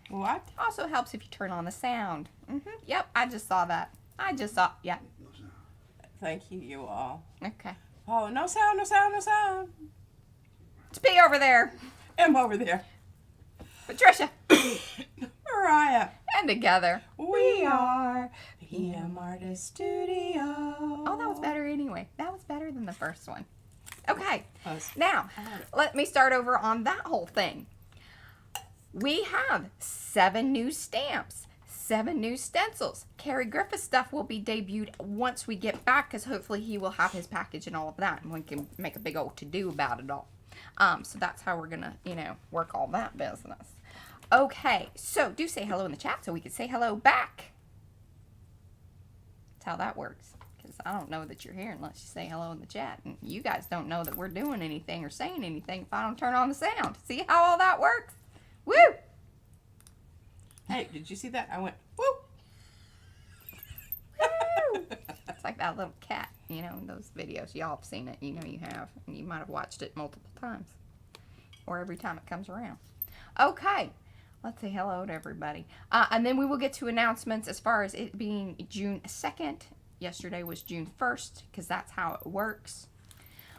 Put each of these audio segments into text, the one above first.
What? Also helps if you turn on the sound. Yep, I just saw that. Yeah. Thank you, you all. Okay. Oh, no sound, no sound, no sound. It's P over there. M over there. Patricia. Mariah. And together, We are PM Artist Studio. Oh, that was better anyway. That was better than the first one. Okay. Us. Now, let me start over on that whole thing. We have 7 new stamps, 7 new stencils. Carrie Griffith's stuff will be debuted once we get back, because hopefully he will have his package and all of that, and we can make a big old to-do about it all. So that's how we're going to, you know, work all that business. Okay, so do say hello in the chat so we can say hello back. That's how that works. Because I don't know that you're here unless you say hello in the chat. And you guys don't know that we're doing anything or saying anything if I don't turn on the sound. See how all that works? Woo! Hey, did you see that? I went, woo! Woo! It's like that little cat, you know, in those videos. Y'all have seen it. You know you have. And you might have watched it multiple times. Or every time it comes around. Okay. Let's say hello to everybody. And then we will get to announcements as far as it being June 2nd. Yesterday was June 1st, because that's how it works.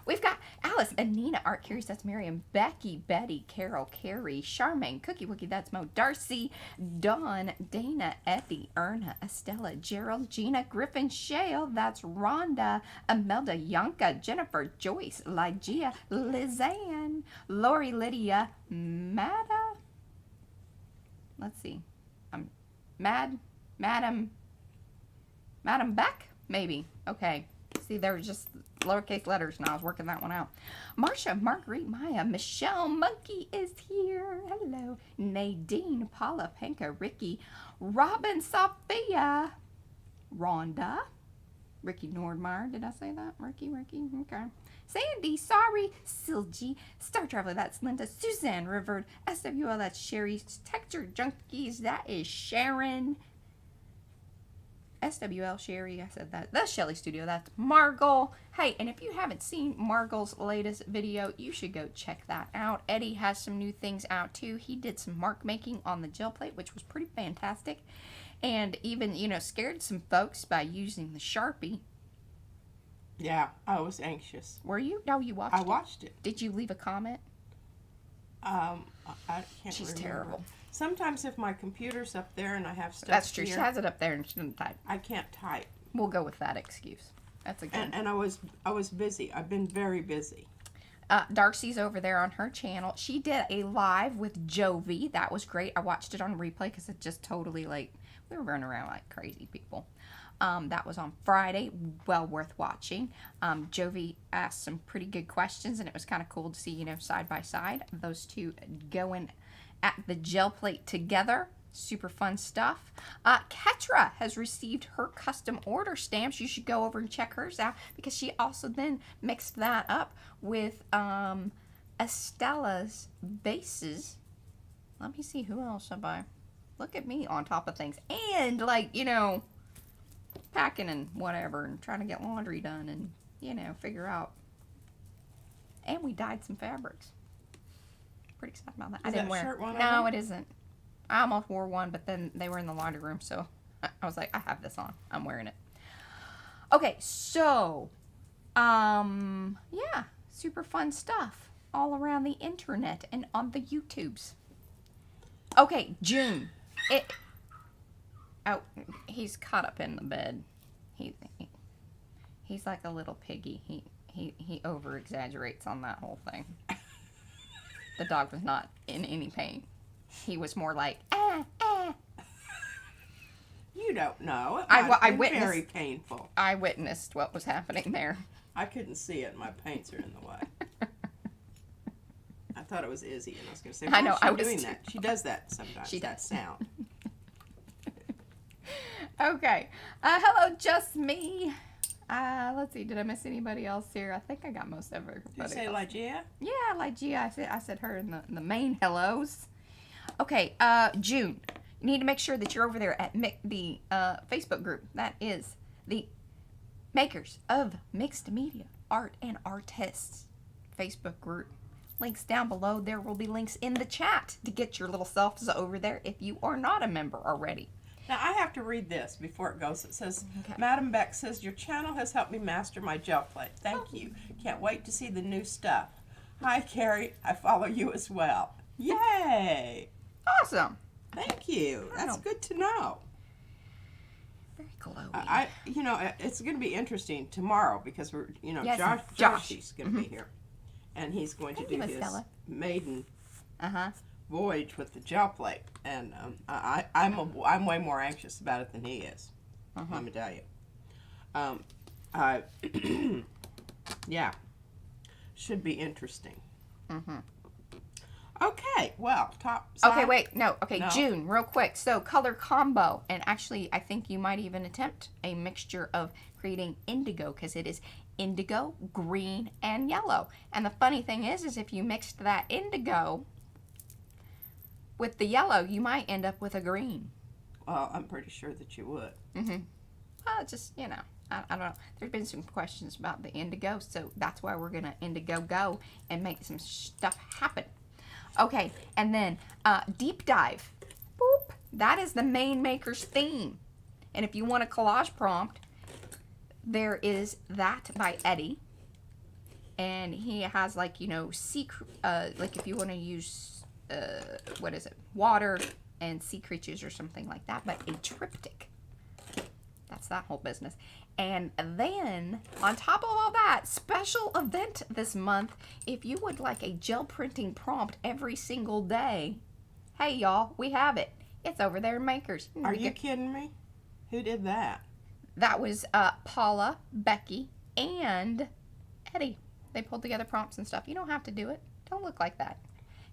We've got Alice, Anina, Art Curious, that's Miriam, Becky, Betty, Carol, Carrie, Charmaine, Cookie Wookie, that's Mo, Darcy, Dawn, Dana, Effie, Erna, Estella, Gerald, Gina, Griffin, Shale, that's Rhonda, Imelda, Yanka, Jennifer, Joyce, Lygia, Lizanne, Lori, Lydia, Madda, let's see, Madam Beck, maybe, okay. See, they were just lowercase letters, and I was working that one out. Marsha, Marguerite, Maya, Michelle, Monkey is here. Hello. Nadine, Paula, Penka, Ricky, Robin, Sophia, Rhonda, Ricky Nordmeyer. Did I say that? Ricky. Okay. Sandy, sorry. Silgy, Star Traveler, that's Linda. Suzanne, River, SWL, that's Sherry. Texture Junkies, that is Sharon. SWL, Sherry, I said that. The Shelly Studio, that's Margle. Hey, and if you haven't seen Margle's latest video, you should go check that out. Eddie has some new things out too. He did some mark making on the gel plate, which was pretty fantastic. And even, you know, scared some folks by using the Sharpie. Yeah, I was anxious. Were you? No, you watched it? I watched it. Did you leave a comment? I can't She's remember. terrible. Sometimes if my computer's up there and I have stuff That's true. here, She has it up there and she didn't type. I can't type. We'll go with that excuse. That's a good. And I was busy. I've been very busy. Darcy's over there on her channel. She did a live with Jovi. That was great. I watched it on replay because it just totally, like, we were running around like crazy people. That was on Friday. Well worth watching. Jovi asked some pretty good questions, and it was kind of cool to see, you know, side by side, those two going at the gel plate together. Super fun stuff. Ketra has received her custom order stamps. You should go over and check hers out, because she also then mixed that up with Estella's bases. Let me see, who else have I? Look at me on top of things. And, like, you know, packing and whatever, and trying to get laundry done and, you know, figure out. And we dyed some fabrics. Pretty excited about that. I didn't wear. Shirt one No, it isn't. I almost wore one, but then they were in the laundry room, so I was like, I have this on. I'm wearing it. Okay, so, yeah, super fun stuff all around the internet and on the YouTubes. Okay, June. Oh, he's caught up in the bed. He's like a little piggy. He over exaggerates on that whole thing. The dog was not in any pain. He was more like, ah, ah. You don't know. It I been witnessed. very painful. I witnessed what was happening there. I couldn't see it. My paints are in the way. I thought it was Izzy, and I was going to say, I know, I I was was doing too. that. She does that sometimes. She that does. sound. Okay. Hello, just me. Let's see. Did I miss anybody else here? I think I got most of everybody. Did you say else. Lygia? Yeah, Lygia. I said her in the main hellos. Okay, June. You need to make sure that you're over there at the Facebook group. That is the Makers of Mixed Media Art and Artists Facebook group. links down below. There will be links in the chat to get your little selves over there if you are not a member already. Now, I have to read this before it goes. It says, Okay. Madam Beck says, your channel has helped me master my gel plate. Thank you. Can't wait to see the new stuff. Hi, Carrie. I follow you as well. Yay. Awesome. Thank you. That's good to know. Very glowy. It's going to be interesting tomorrow because we're, Yes, Josh is going to be here. And he's going to do Miss his Stella. maiden Uh-huh. voyage with the gel plate. And I'm way more anxious about it than he is. Let me tell you. Yeah. Should be interesting. Okay, well, top side. Okay, wait, no. Okay, No. June, real quick. So, color combo. And actually, I think you might even attempt a mixture of creating indigo because it is indigo, green, and yellow. And the funny thing is if you mixed that indigo with the yellow, you might end up with a green. Well, I'm pretty sure that you would. Well, just, I don't know. There's been some questions about the indigo, so that's why we're going to indigo go and make some stuff happen. Okay, and then deep dive. Boop. That is the main maker's theme. And if you want a collage prompt, there is that by Eddie. And he has like, like if you want to use, what is it? Water and sea creatures or something like that, but a triptych. That's that whole business. And then, on top of all that, special event this month, if you would like a gel printing prompt every single day, hey y'all, we have it. It's over there in Makers. Are you kidding me? Who did that? That was Paula, Becky, and Eddie. They pulled together prompts and stuff. You don't have to do it. Don't look like that.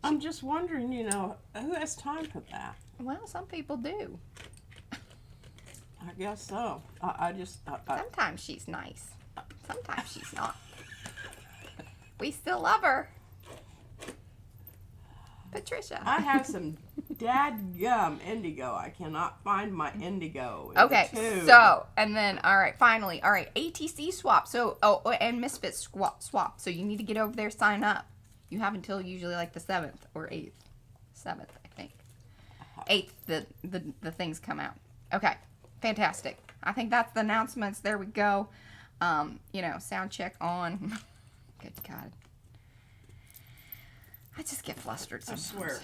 I'm just wondering, who has time for that? Well, some people do. I guess so. Sometimes she's nice. Sometimes she's not. We still love her. Patricia. I have some dadgum indigo. I cannot find my indigo. in Okay, the tube. so, and then, finally, ATC swap. So, and Misfit swap. So you need to get over there, sign up. You have until usually like the 7th or 8th. 7th, I think. 8th, the things come out. Okay. Fantastic. I think that's the announcements. There we go. Sound check on. Good God. I just get flustered sometimes. I swear.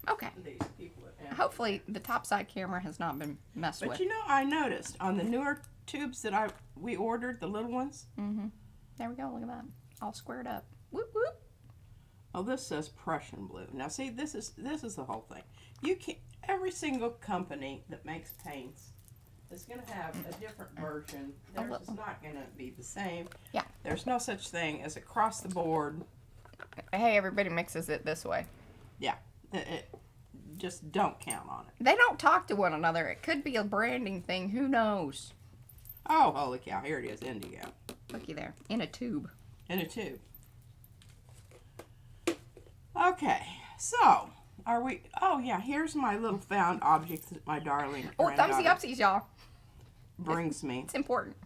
Okay. These people at Hopefully the top side camera has not been messed with. But I noticed on the newer tubes that we ordered, the little ones. There we go. Look at that. All squared up. Whoop whoop. Oh, this says Prussian blue. Now, see, this is the whole thing. Every single company that makes paints is going to have a different version. Theirs is not going to be the same. Yeah. There's no such thing as across the board. Hey, everybody mixes it this way. Yeah. Just don't count on it. They don't talk to one another. It could be a branding thing. Who knows? Oh, holy cow. Here it is, indigo. Looky there. In a tube. In a tube. Okay. So, are we... Oh, yeah. Here's my little found object that my darling Oh, thumbsy granddaughter upsies, y'all. brings me. It's important.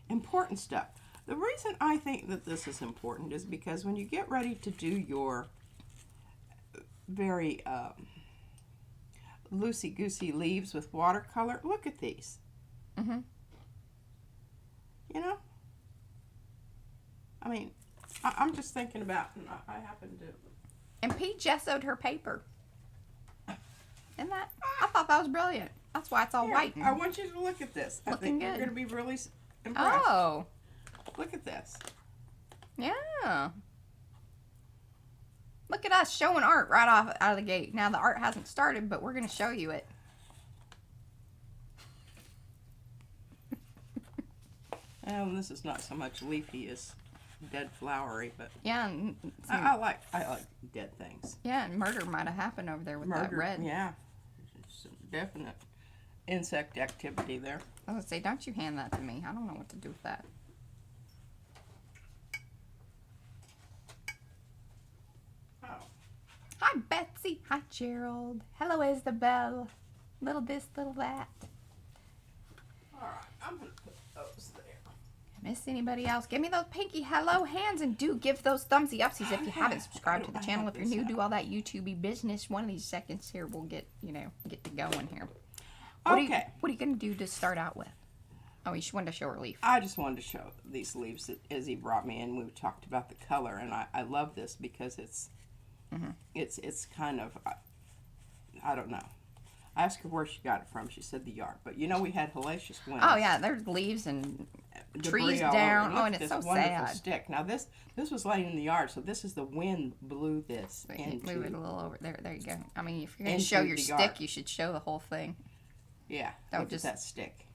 Important stuff. The reason I think that this is important is because when you get ready to do your very loosey-goosey leaves with watercolor, look at these. I mean, I'm just thinking about, and I happen to... And Pete gessoed her paper. Isn't that? I thought that was brilliant. That's why it's all white. I want you to look at this. I think you're good. going to be really impressed. Oh. Look at this. Yeah. Look at us showing art right out of the gate. Now, the art hasn't started, but we're going to show you it. Well, this is not so much leafy as dead flowery, but Yeah. And I like dead things. yeah, and murder might have happened over there with that red. Yeah. Some definite insect activity there. I was going to say, don't you hand that to me. I don't know what to do with that. Oh. Hi, Betsy. Hi, Gerald. Hello, Isabel. Little this, little that. All right. I'm going to put those there. Miss anybody else? Give me those pinky hello hands and do give those thumbsy upsies if you haven't subscribed to the channel. If you're new, do all that YouTubey business. One of these seconds here, we'll get, get to going here. What are you going to do to start out with? Oh, you wanted to show her leaf. I just wanted to show these leaves that Izzy brought me in. We talked about the color, and I love this because it's kind of, I don't know. I asked her where she got it from. She said the yard. But we had hellacious winds. Oh yeah, there's leaves and trees down. Oh, and it's so sad. Stick. Now this was laying in the yard, so this is the wind blew this into. Move it a little over there. There you go. I mean, if you're going to show your stick, you should show the whole thing. Yeah. Don't just that stick.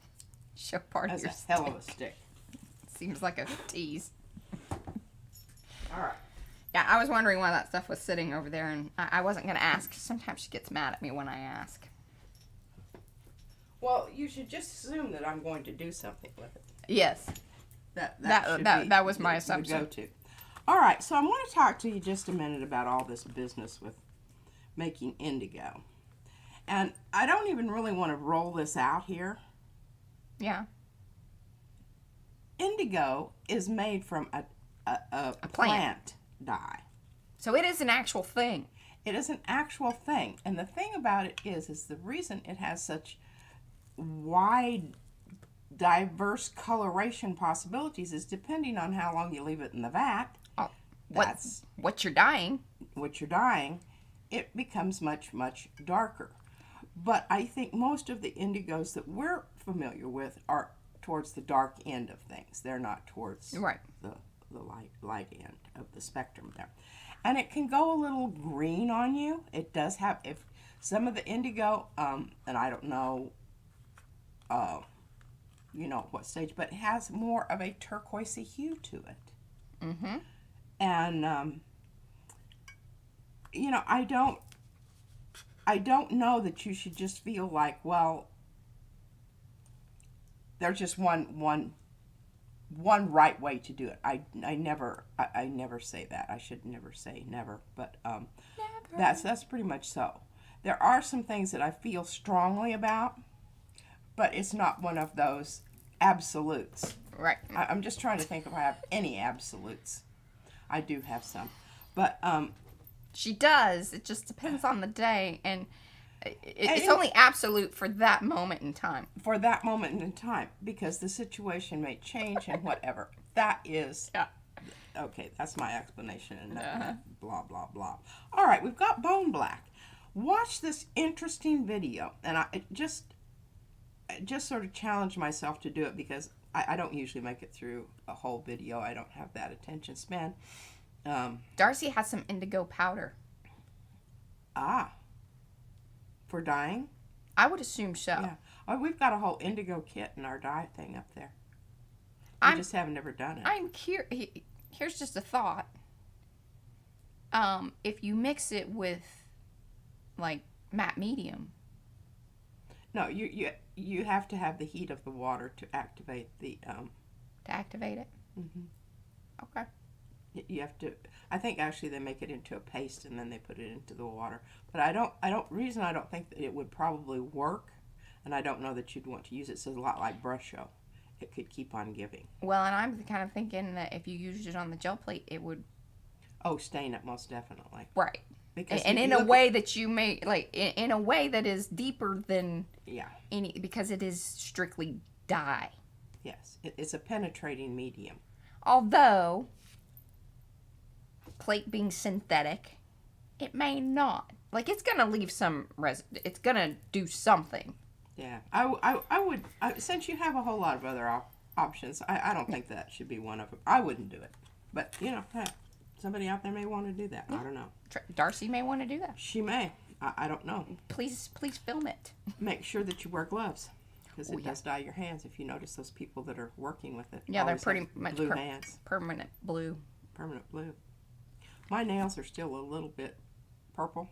Show part of your stick. That's a hell of a stick. Seems like a tease. All right. Yeah, I was wondering why that stuff was sitting over there, and I wasn't going to ask. Sometimes she gets mad at me when I ask. Well, you should just assume that I'm going to do something with it. Yes. That was my assumption. Go-to. All right, so I want to talk to you just a minute about all this business with making indigo. And I don't even really want to roll this out here. Yeah. Indigo is made from a plant dye. So it is an actual thing. It is an actual thing. And the thing about it is the reason it has such wide, diverse coloration possibilities is depending on how long you leave it in the vat. Oh, what you're dyeing. What you're dyeing, it becomes much, much darker. But I think most of the indigos that we're familiar with are towards the dark end of things. They're not towards the light end of the spectrum there. And it can go a little green on you. It does have, if some of the indigo, and I don't know, what stage, but it has more of a turquoisey hue to it. Mm-hmm. And, I don't know that you should just feel like, well, there's just one right way to do it. I never say that. I should never say never, but never. That's pretty much so. There are some things that I feel strongly about, but it's not one of those absolutes. Right. I'm just trying to think if I have any absolutes. I do have some, but she does. It just depends on the day, and it's only absolute for that moment in time. For that moment in time, because the situation may change and whatever. That is... Yeah. Okay, that's my explanation, and blah, blah, blah. All right, we've got Bone Black. Watch this interesting video, and I just sort of challenged myself to do it because I don't usually make it through a whole video. I don't have that attention span. Darcy has some indigo powder. For dyeing? I would assume so. Yeah. Oh, we've got a whole indigo kit in our dye thing up there. I just haven't ever done it. I'm curious. Here's just a thought. If you mix it with, like, matte medium. No, you have to have the heat of the water to activate the... To activate it? Mm-hmm. Okay. You have to... I think actually they make it into a paste and then they put it into the water. But I don't think that it would probably work, and I don't know that you'd want to use it. It's a lot like brush show. It could keep on giving. Well, and I'm kind of thinking that if you used it on the gel plate, it would... Oh, stain it most definitely. Right. Because and in a way that you may, like, in a way that is deeper than any, because it is strictly dye. Yes, it's a penetrating medium. Although, plate being synthetic, it may not. Like, it's going to leave some it's going to do something. Yeah, I would, since you have a whole lot of other options, I don't think that should be one of them. I wouldn't do it. But, hey, somebody out there may want to do that. I don't know. Darcy may want to do that. She may. I don't know. Please film it. Make sure that you wear gloves, because it does dye your hands. If you notice those people that are working with it. Yeah, they're pretty much blue hands. Permanent blue. Permanent blue. My nails are still a little bit purple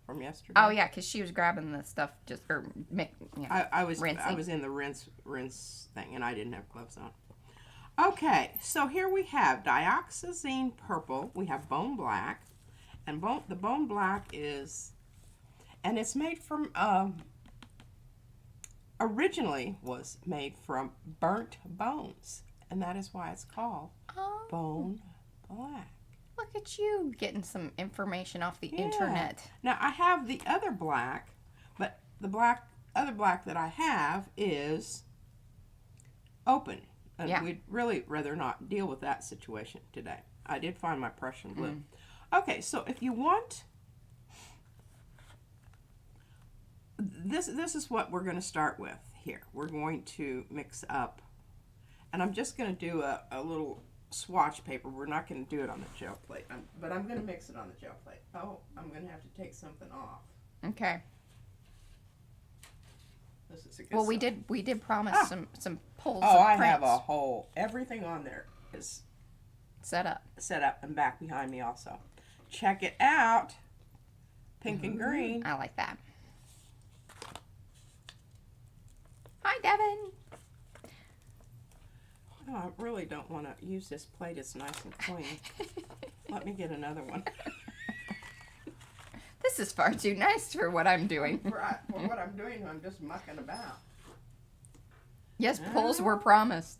from yesterday. Oh yeah, because she was grabbing the stuff I was in the rinse thing, and I didn't have gloves on. Okay, so here we have dioxazine purple. We have bone black, and the bone black is, and it's made from originally was made from burnt bones, And that is why it's called Bone Black. Look at you getting some information off the Yeah. internet. Now, I have the other black, but the other black that I have is open. And Yeah. we'd really rather not deal with that situation today. I did find my Prussian blue. Okay, so if you want, this is what we're going to start with here. We're going to mix up, and I'm just going to do a little swatch paper. We're not going to do it on the gel plate, but I'm going to mix it on the gel plate. Oh, I'm going to have to take something off. Okay. This is a good Well, sign. we did promise some polls Oh, of I prints have a whole, everything on there is set up. set up and back behind me also. Check it out. Pink and green. I like that. Hi, Devin. Oh, I really don't want to use this plate. It's nice and clean. Let me get another one. This is far too nice for what I'm doing. For what I'm doing, I'm just mucking about. Yes, polls were promised.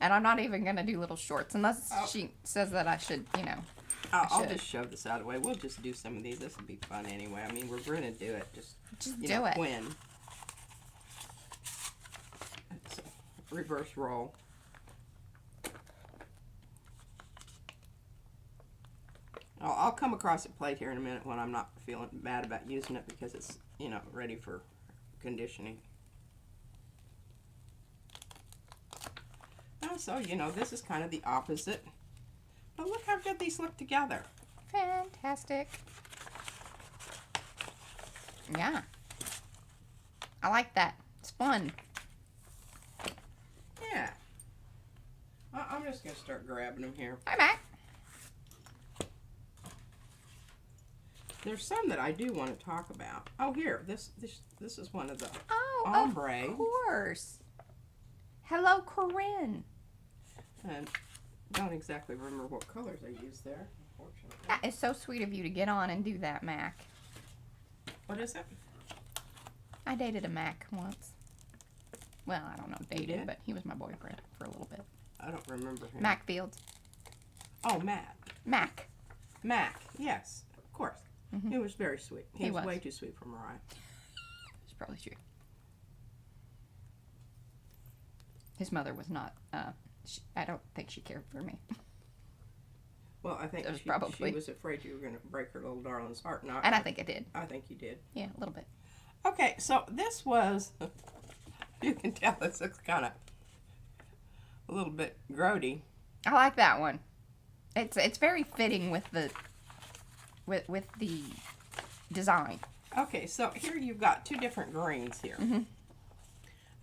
And I'm not even going to do little shorts unless she says that I should, you know. I'll just shove this out of the way. We'll just do some of these. This will be fun anyway. I mean, we're going to do it. Just do it. When. So, reverse roll. I'll come across a plate here in a minute when I'm not feeling bad about using it because it's, ready for conditioning. Oh, so, this is kind of the opposite. But look how good these look together. Fantastic. Yeah. I like that. It's fun. Yeah. I'm just going to start grabbing them here. Hi, Mac. There's some that I do want to talk about. Oh, here. This is one of the Oh, ombre. of course. Hello, Corinne. And don't exactly remember what colors I used there, unfortunately. That is so sweet of you to get on and do that, Mac. What is it? I dated a Mac once. Well, I don't know, You dated, did? but he was my boyfriend for a little bit. I don't remember him. Mac Fields. Oh, Matt. Mac. Mac. Yes, of course. He was very sweet. He was way too sweet for Mariah. It's probably true. His mother was not, I don't think she cared for me. Well, I think she was afraid you were going to break her little darling's heart. And I think I did. I think you did. Yeah, a little bit. Okay, so this was, you can tell this looks kind of a little bit grody. I like that one. It's very fitting with the design. Okay, so here you've got two different greens here.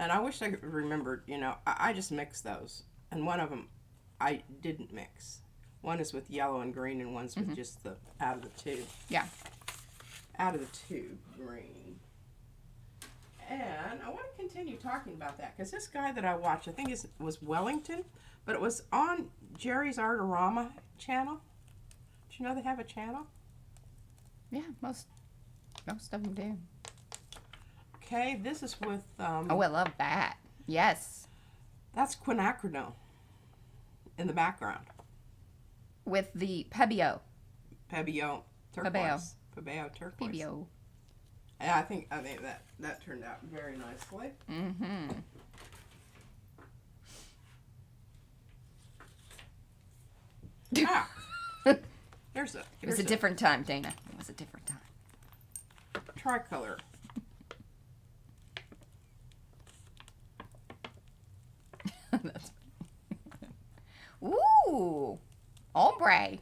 And I wish I remembered, I just mixed those. And one of them I didn't mix. One is with yellow and green and one's with just the out of the tube. Yeah. Out of the tube green. And I want to continue talking about that because this guy that I watched, I think was Wellington, but it was on Jerry's Artorama channel. Did you know they have a channel? Yeah, most of them do. Okay, this is with... oh, I love that. Yes. That's quinacridone in the background. With the Pebeo. Pebeo turquoise. Pebeo turquoise. Pebeo. And I think that turned out very nicely. Ah, It was a different time, Dana. It was a different time. tricolor. Ooh, ombre.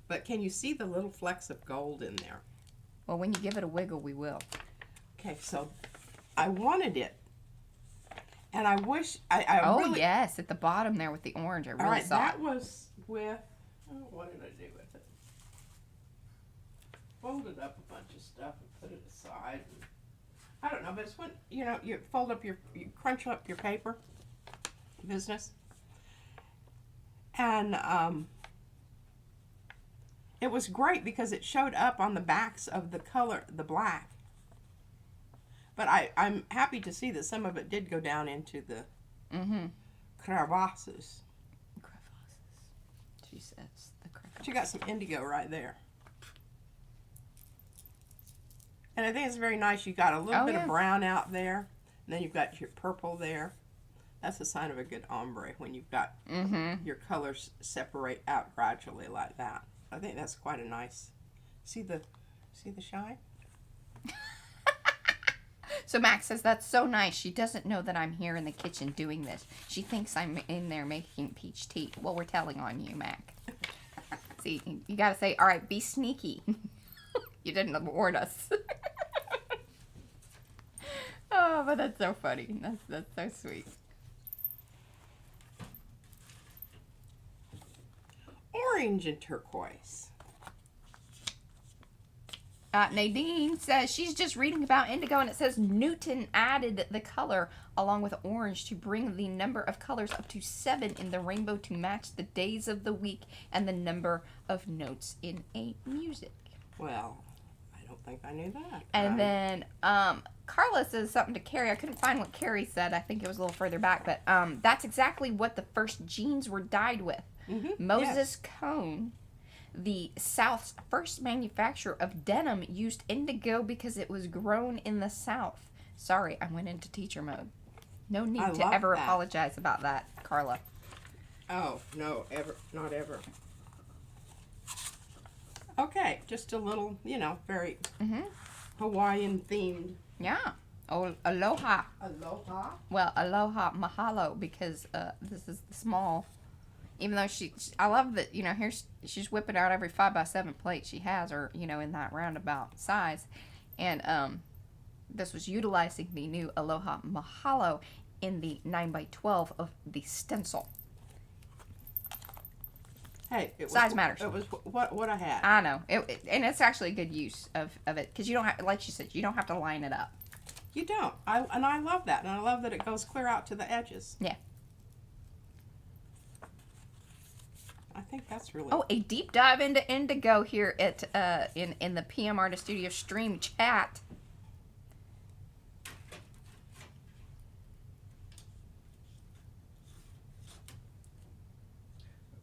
But can you see the little flecks of gold in there? Well, when you give it a wiggle, we will. Okay, so I wanted it. And I wish I oh, really... yes, at the bottom there with the orange. I really All right, saw that it. was with... Oh, what did I do with it? Folded up a bunch of stuff and put it aside. I don't know, but it's when, you fold up you crunch up your paper. Business. And it was great because it showed up on the backs of the color, the black. But I'm happy to see that some of it did go down into the crevasses. She says the correct. But you got some indigo right there. And I think it's very nice. You got a little bit of brown out there, and then you've got your purple there. That's a sign of a good ombre when you've got your colors separate out gradually like that. I think that's quite a nice. See the shine? So Max says that's so nice. She doesn't know that I'm here in the kitchen doing this. She thinks I'm in there making peach tea. Well, we're telling on you, Mac. See, you gotta say, all right, be sneaky. You didn't warn us. Oh, but that's so funny. That's so sweet. Orange and turquoise. Nadine says she's just reading about indigo, and it says Newton added the color along with orange to bring the number of colors up to 7 in the rainbow to match the days of the week and the number of notes in a music. Well, I don't think I knew that. And then Carla says something to Carrie. I couldn't find what Carrie said. I think it was a little further back, but that's exactly what the first jeans were dyed with. Moses Cone, the South's first manufacturer of denim, used indigo because it was grown in the South. Sorry, I went into teacher mode. No need to ever apologize about that, Carla. Oh, no, ever, not ever. Okay, just a little, very Hawaiian themed. Yeah. Oh, aloha. Aloha. Well, aloha mahalo, because this is the small. Even though I love that, she's whipping out every 5x7 plate she has, or, in that roundabout size. And this was utilizing the new Aloha Mahalo in the 9x12 of the stencil. Hey, size matters. It was what I had. I know. And it's actually a good use of it, because you don't have, like she said, you don't have to line it up. You don't. And I love that. And I love that it goes clear out to the edges. Yeah. I think that's really. Oh, a deep dive into indigo here at in the PM Artist Studio stream chat.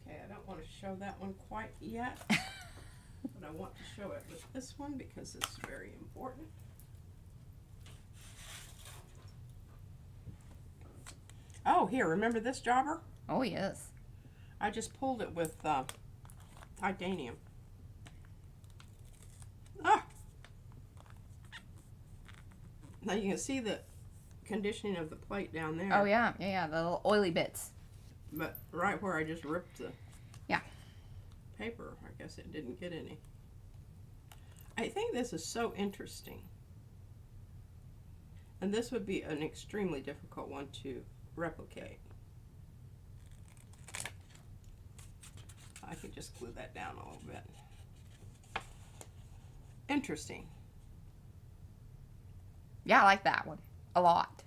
Okay, I don't want to show that one quite yet, but I want to show it with this one because it's very important. Oh, here, remember this jobber? Oh, yes. I just pulled it with titanium. Ah! Now you can see the conditioning of the plate down there. Oh, yeah. Yeah, the little oily bits. But right where I just ripped the paper, I guess it didn't get any. I think this is so interesting. And this would be an extremely difficult one to replicate. I could just glue that down a little bit. Interesting. Yeah, I like that one a lot.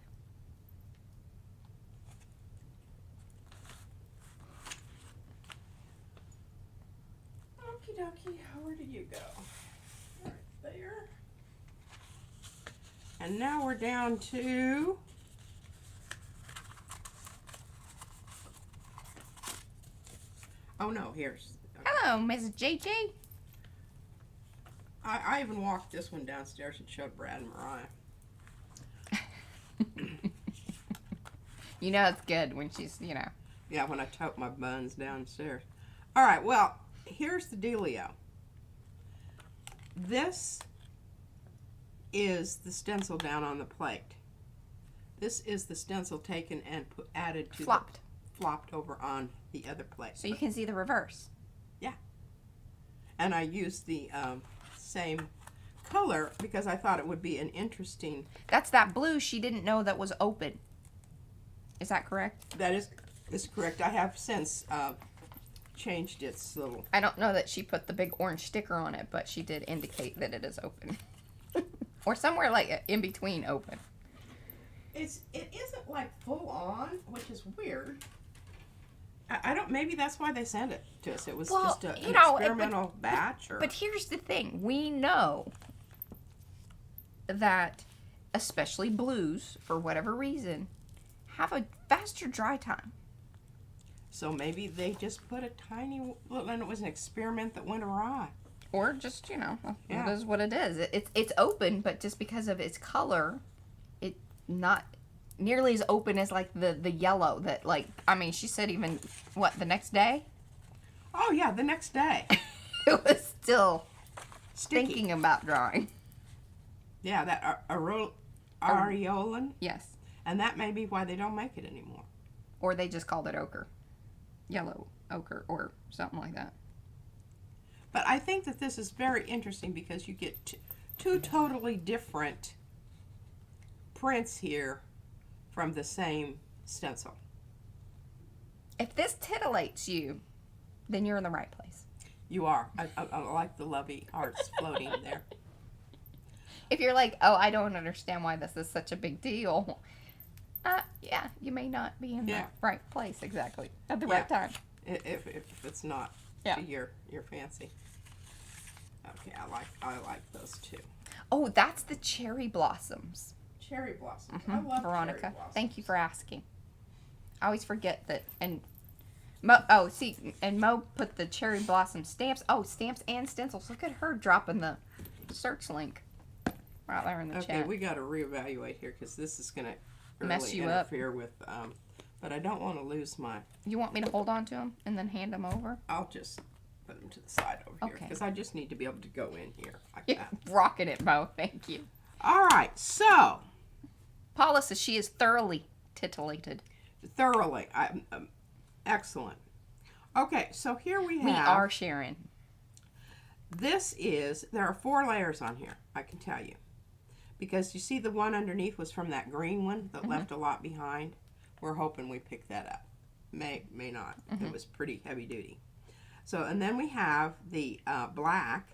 Okie dokie, where did you go? Right there. And now we're down to oh no, here's. Hello, Mrs. JJ. I even walked this one downstairs and showed Brad and Mariah. It's good when she's, Yeah, when I tote my buns downstairs. All right, well, here's the dealio. This is the stencil down on the plate. This is the stencil taken and added to flopped over on the other plate. So you can see the reverse. Yeah. And I used the same color because I thought it would be an interesting. That's that blue she didn't know that was open. Is that correct? That is correct. I have since changed its little. I don't know that she put the big orange sticker on it, but she did indicate that it is open. Or somewhere like in between open. It isn't like full on, which is weird. I don't. Maybe that's why they sent it to us. It was just an experimental batch. But here's the thing: we know that, especially blues, for whatever reason, have a faster dry time. So maybe they just put a tiny little, and it was an experiment that went awry. Or just, you know, Yeah. it is what it is. It's open, but just because of its color, it's not nearly as open as like the yellow that, like, I mean, she said even, what, the next day? Oh yeah, the next day. It was still Sticky. thinking about drawing. Yeah, that areolan. Yes. And that may be why they don't make it anymore. Or they just called it ochre. Yellow ochre or something like that. But I think that this is very interesting because you get two totally different prints here from the same stencil. If this titillates you, then you're in the right place. You are. I like the lovey hearts floating there. If you're like, oh, I don't understand why this is such a big deal. Yeah, you may not be in the right place exactly at the right time. If it's not to your fancy. Okay, I like those too. Oh, that's the cherry blossoms. Cherry blossoms. Mm-hmm. I love Veronica. cherry blossoms. Thank you for asking. I always forget that. And Mo put the cherry blossom stamps. Oh, stamps and stencils. Look at her dropping the search link right there in the chat. Okay, we got to reevaluate here because this is gonna Mess really you interfere with. But I don't want to lose my. You want me to hold on to them and then hand them over? I'll just put them to the side over here because I just need to be able to go in here like You're that. rocking it, Mo. Thank you. All right, so Paula says she is thoroughly titillated. thoroughly, excellent. Okay, so here we have. We are sharing. There are 4 layers on here, I can tell you. Because you see the one underneath was from that green one that left a lot behind. We're hoping we pick that up. May not. It was pretty heavy duty. So, and then we have the black.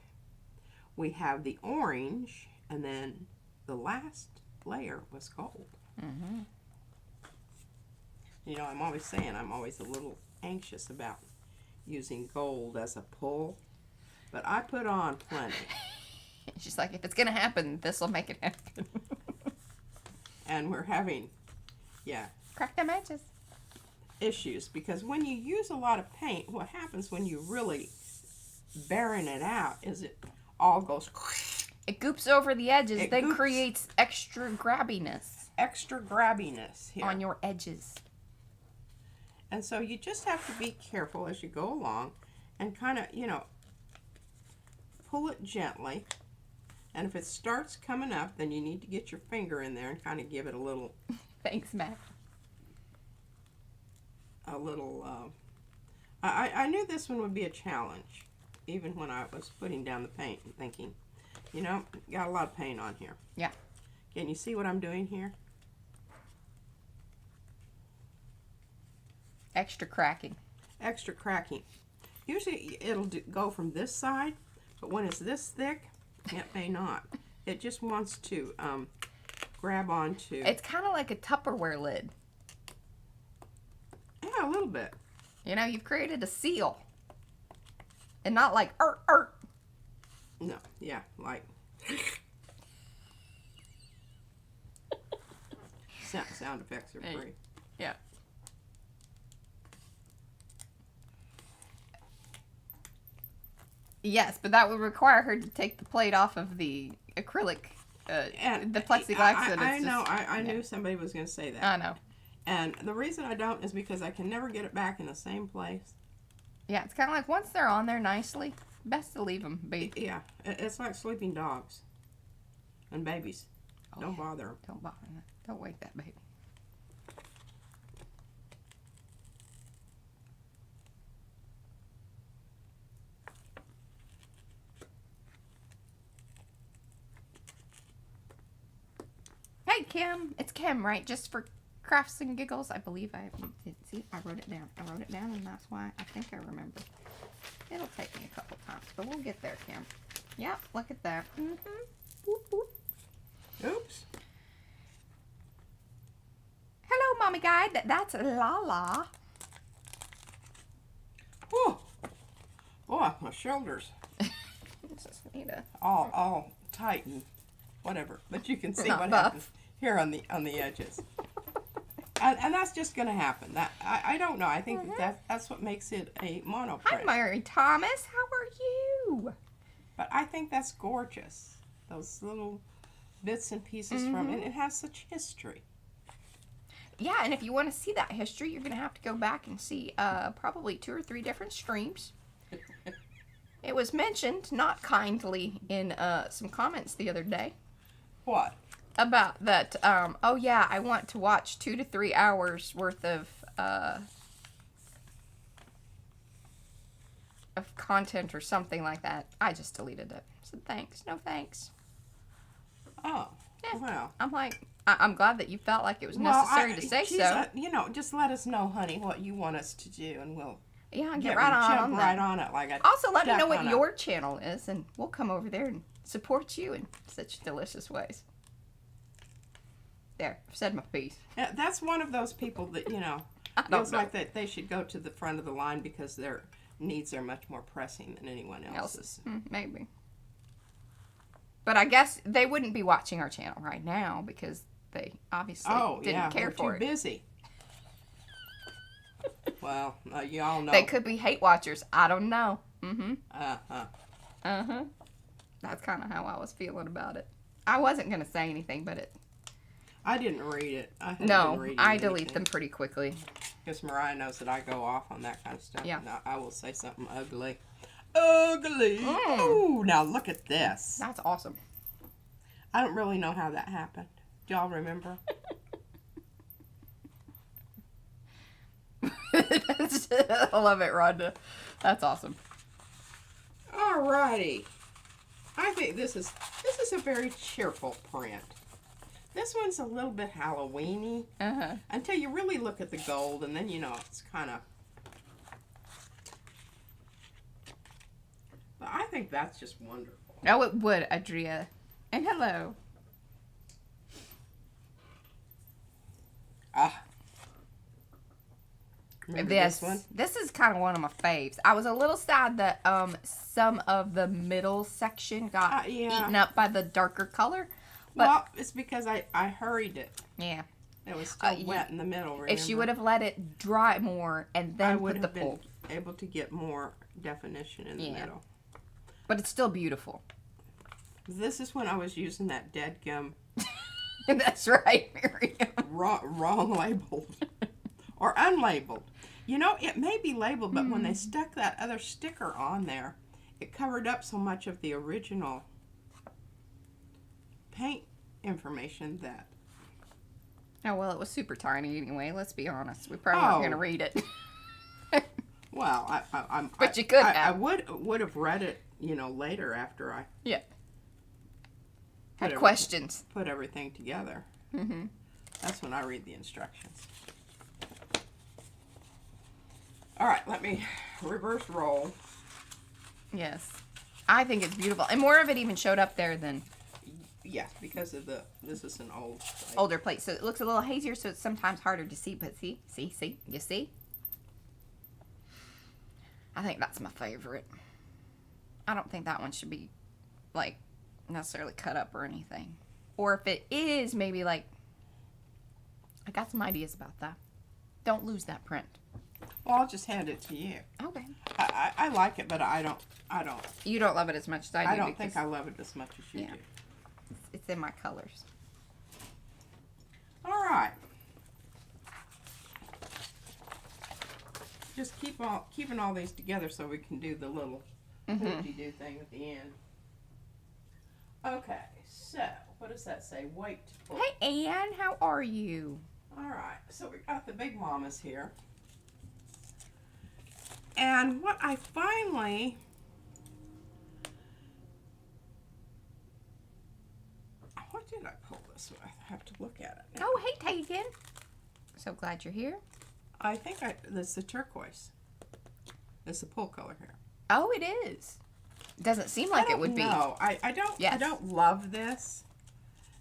We have the orange. And then the last layer was gold. Mm-hmm. You know, I'm always saying I'm always a little anxious about using gold as a pull. But I put on plenty. She's like, if it's going to happen, this will make it happen. And we're having, Crack them edges. issues. Because when you use a lot of paint, what happens when you really barren it out is it all goes... It goops over the edges, It then goops. creates extra grabbiness Extra grabbiness here. on your edges. And so you just have to be careful as you go along and kind of, pull it gently. And if it starts coming up, then you need to get your finger in there and kind of give it a little... Thanks, Matt. I knew this one would be a challenge, even when I was putting down the paint and thinking, got a lot of paint on here. Yeah. Can you see what I'm doing here? Extra cracking. Extra cracking. Usually it'll go from this side, but when it's this thick, it may not. It just wants to grab onto. It's kind of like a Tupperware lid. Yeah, a little bit. You've created a seal. And not like, No, yeah, like. Sound effects are free. Yeah. Yes, but that would require her to take the plate off of the acrylic, And the plexiglass. I knew somebody was going to say that. I know. And the reason I don't is because I can never get it back in the same place. Yeah, it's kind of like once they're on there nicely, best to leave them be. Yeah, it's like sleeping dogs and babies. Oh, Don't bother them. Don't bother them. Don't wake that baby. Hey, Kim. It's Kim, right? Just for crafts and giggles. I believe I wrote it down. I wrote it down, and that's why I think I remember. It'll take me a couple times, but we'll get there, Kim. Yep, look at that. Whoop, whoop. Oops. Hello, Mommy Guide. That's Lala. Oh, boy, my shoulders Just need a... all tight and whatever. But you can see Not what buff. happens here on the edges. And that's just going to happen. That I don't know. I think that's what makes it a mono Hi, print. Mary Thomas. How are you? But I think that's gorgeous. Those little bits and pieces from it. It has such history. Yeah, and if you want to see that history, you're going to have to go back and see probably 2 or 3 different streams. It was mentioned, not kindly, in some comments the other day. What? About that, oh yeah, I want to watch 2 to 3 hours worth of content or something like that. I just deleted it. I said, thanks, no thanks. Oh, Yeah. well. I'm like, I'm glad that you felt like it was necessary to say so. You know, just let us know, honey, what you want us to do, and we'll Yeah, get right on jump that. right on it. Like a Also, let me know duck what on a- your channel is, and we'll come over there and support you in such delicious ways. There, I've said my piece. Yeah, that's one of those people that, you know, feels like that they should go to the front of the line because their needs are much more pressing than anyone else's. Maybe. But I guess they wouldn't be watching our channel right now because they obviously didn't care for we're it. too busy. Well, you all know. They could be hate watchers. I don't know. Uh-huh. That's kind of how I was feeling about it. I wasn't going to say anything, but it... I didn't read it. I delete them pretty quickly. Because Mariah knows that I go off on that kind of stuff. Yeah. And I will say something ugly. Ugly! Ooh, now look at this. That's awesome. I don't really know how that happened. Do y'all remember? I love it, Rhonda. That's awesome. Alrighty. I think this is a very cheerful print. This one's a little bit Halloween-y. Until you really look at the gold, and then you know it's kind of... But I think that's just wonderful. Oh, it would, Adria. And hello. Remember this one? This is kind of one of my faves. I was a little sad that some of the middle section got eaten up by the darker color. But, well, it's because I hurried it. Yeah. It was still wet in the middle, remember? If she would have let it dry more and then put the been able to get more definition in the middle. But it's still beautiful. This is when I was using that dead gum. That's right, Miriam. Wrong labeled. Or unlabeled. You know, it may be labeled, but when they stuck that other sticker on there, it covered up so much of the original paint information that... Oh, well, it was super tiny anyway. Let's be honest. We probably weren't going to read it. Well, But you could have. I would have read it, you know, later after I... Yeah. Had questions. Put everything together. That's when I read the instructions. All right, let me reverse roll. Yes. I think it's beautiful. And more of it even showed up there than... Yes, because of this is an old plate. Older plate. So it looks a little hazier, so it's sometimes harder to see. But see? You see? I think that's my favorite. I don't think that one should be, like, necessarily cut up or anything. Or if it is, maybe, like... I got some ideas about that. Don't lose that print. Well, I'll just hand it to you. Okay. I like it, but I don't. You don't love it as much as I do. I don't think I love it as much as you do. It's in my colors. All right. Just keeping all these together so we can do the little do thing at the end. Okay, so what does that say? Wait. Hey, Ann, how are you? All right, so we got the big mamas here. And what I finally... What did I pull this with? I have to look at it now. Oh, hey, Tegan. So glad you're here. I think this is the turquoise. It's the pull color here. Oh, it is. Doesn't seem like it would be. No, I don't love this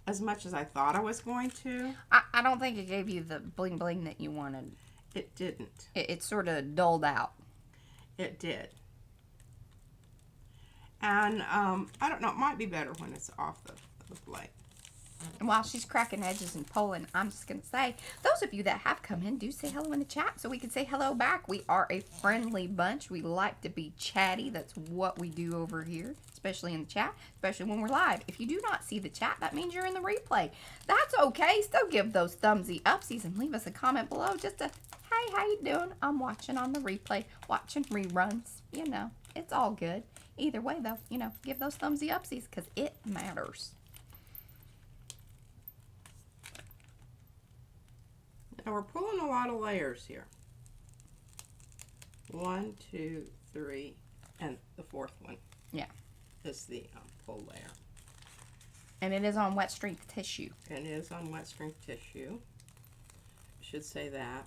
as much as I thought I was going to. I don't think it gave you the bling bling that you wanted. It didn't. It sort of dulled out. It did. And I don't know, it might be better when it's off the plate. And while she's cracking edges and pulling, I'm just going to say, those of you that have come in, do say hello in the chat so we can say hello back. We are a friendly bunch. We like to be chatty. That's what we do over here, especially in the chat, especially when we're live. If you do not see the chat, that means you're in the replay. That's okay. Still give those thumbsy upsies and leave us a comment below. Just a, hey, how you doing? I'm watching on the replay, watching reruns. You know, it's all good. Either way, though, you know, give those thumbsy upsies because it matters. Now we're pulling a lot of layers here. 1, 2, 3, and the fourth one. Yeah. Is the pull layer. And it is on wet strength tissue. And it is on wet strength tissue. Should say that.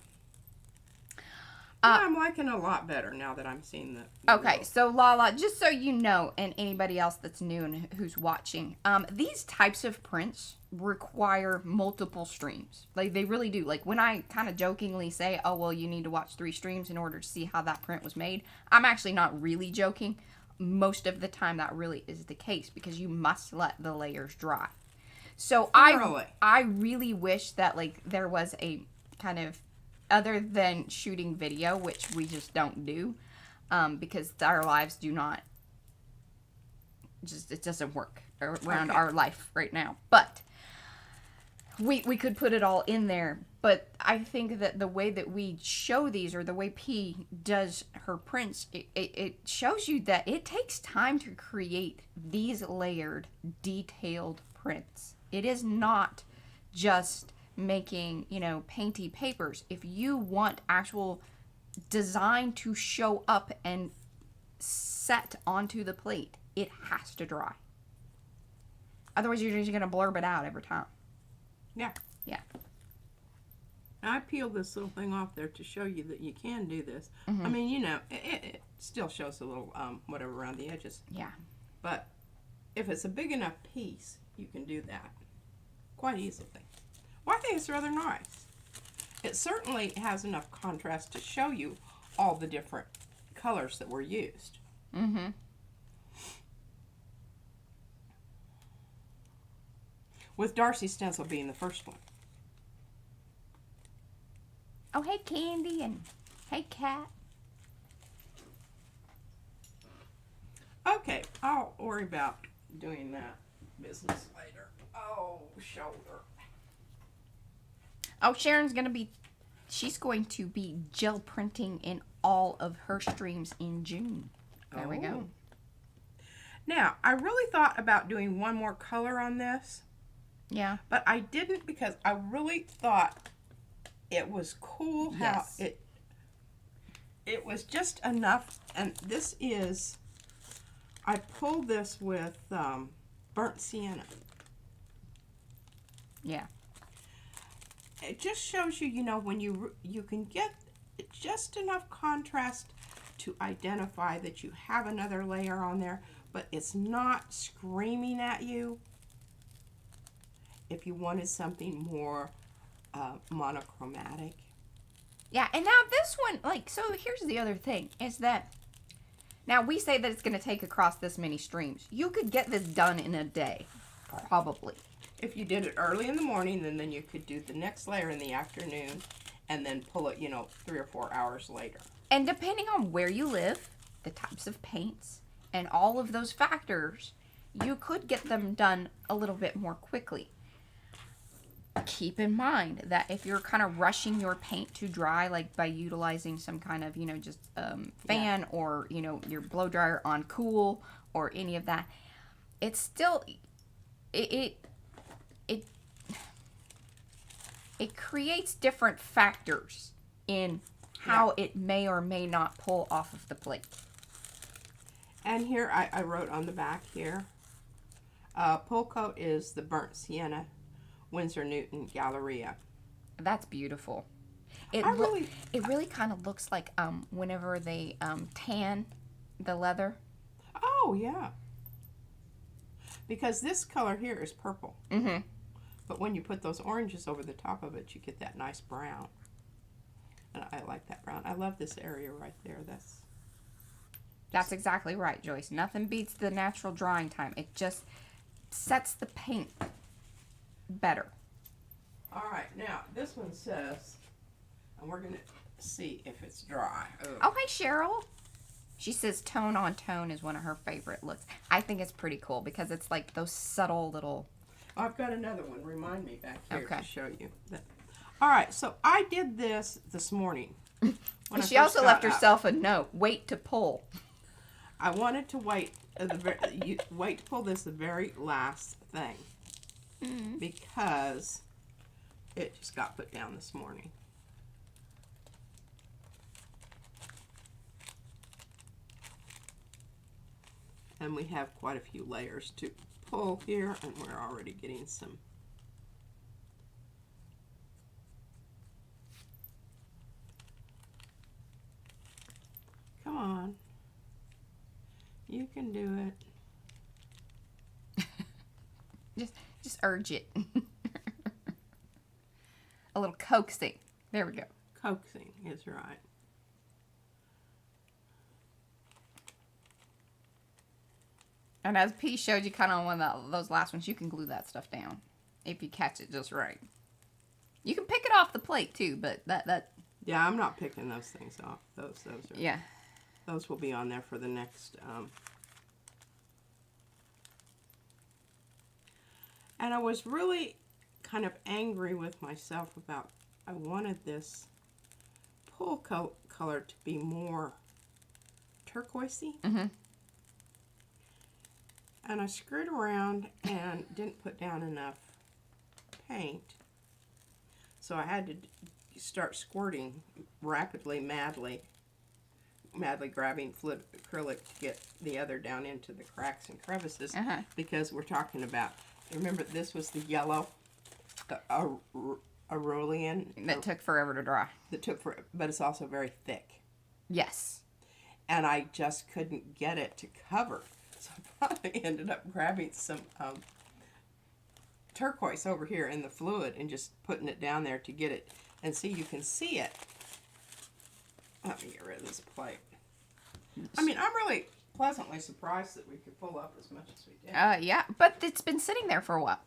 Yeah, I'm liking it a lot better now that I'm seeing the Okay, look. so Lala, just so you know, and anybody else that's new and who's watching, these types of prints require multiple streams. Like, they really do. Like, when I kind of jokingly say, oh, well, you need to watch 3 streams in order to see how that print was made, I'm actually not really joking. Most of the time, that really is the case because you must let the layers dry. So I really wish that, like, there was a kind of, other than shooting video, which we just don't do, because our lives do not, it doesn't work around our life right now. But we could put it all in there. But I think that the way that we show these, or the way P does her prints, it shows you that it takes time to create these layered, detailed prints. It is not just making, you know, painty papers. If you want actual design to show up and set onto the plate, it has to dry. Otherwise, you're just going to blurb it out every time. Yeah. Yeah. I peeled this little thing off there to show you that you can do this. I mean, you know, it still shows a little whatever around the edges. Yeah. But if it's a big enough piece, you can do that quite easily. Well, I think it's rather nice. It certainly has enough contrast to show you all the different colors that were used. Mm-hmm. With Darcy's stencil being the first one. Oh, hey, Candy, and hey, Cat. Okay, I'll worry about doing that business later. Oh, shoulder. Oh, Sharon's going to be, she's going to be gel printing in all of her streams in June. There we go. Now, I really thought about doing one more color on this. Yeah. But I didn't because I really thought it was cool how it was just enough. And this is, I pulled this with burnt sienna. Yeah. It just shows you, you know, when you can get just enough contrast to identify that you have another layer on there, but it's not screaming at you. If you wanted something more monochromatic. Yeah, and now this one, like, so here's the other thing, is that, now we say that it's going to take across this many streams. You could get this done in a day, probably. If you did it early in the morning, then you could do the next layer in the afternoon, and then pull it, you know, 3 or 4 hours later. And depending on where you live, the types of paints, and all of those factors, you could get them done a little bit more quickly. Keep in mind that if you're kind of rushing your paint to dry, like by utilizing some kind of, you know, just fan or, you know, your blow dryer on cool or any of that, it's still, it creates different factors in how it may or may not pull off of the plate. And here I wrote on the back here, pull coat is the burnt sienna, Winsor Newton Galleria. That's beautiful. It really kind of looks like whenever they tan the leather. Oh yeah. Because this color here is purple. Mm-hmm. But when you put those oranges over the top of it, you get that nice brown. And I like that brown. I love this area right there. That's exactly right, Joyce. Nothing beats the natural drying time. It just sets the paint better. All right, now this one says, and we're gonna see if it's dry. Oh, hey, Cheryl. She says tone on tone is one of her favorite looks. I think it's pretty cool because it's like those subtle little... I've got another one. Remind me back here Okay. to show you. All right, so I did this morning. And she also left herself a note. Wait to pull. I wanted to wait wait to pull this the very last thing because it just got put down this morning. And we have quite a few layers to pull here, and we're already getting some. Come on. You can do it. Just urge it. A little coaxing. There we go. Coaxing is right. And as P showed you kind of on one of those last ones, you can glue that stuff down if you catch it just right. You can pick it off the plate too, but that Yeah, I'm not picking those things off. Those are, yeah. Those will be on there for the next. And I was really kind of angry with myself about. I wanted this pull color to be more turquoisey. Mm-hmm. And I screwed around and didn't put down enough paint. So I had to start squirting rapidly, madly grabbing fluid acrylic to get the other down into the cracks and crevices. Because we're talking about, remember this was the yellow Aurelian. That took forever to dry. But it's also very thick. Yes. And I just couldn't get it to cover. So I finally ended up grabbing some turquoise over here in the fluid and just putting it down there to get it. And see, you can see it. Let me get rid of this plate. I mean, I'm really pleasantly surprised that we could pull up as much as we did. Yeah, but it's been sitting there for a while.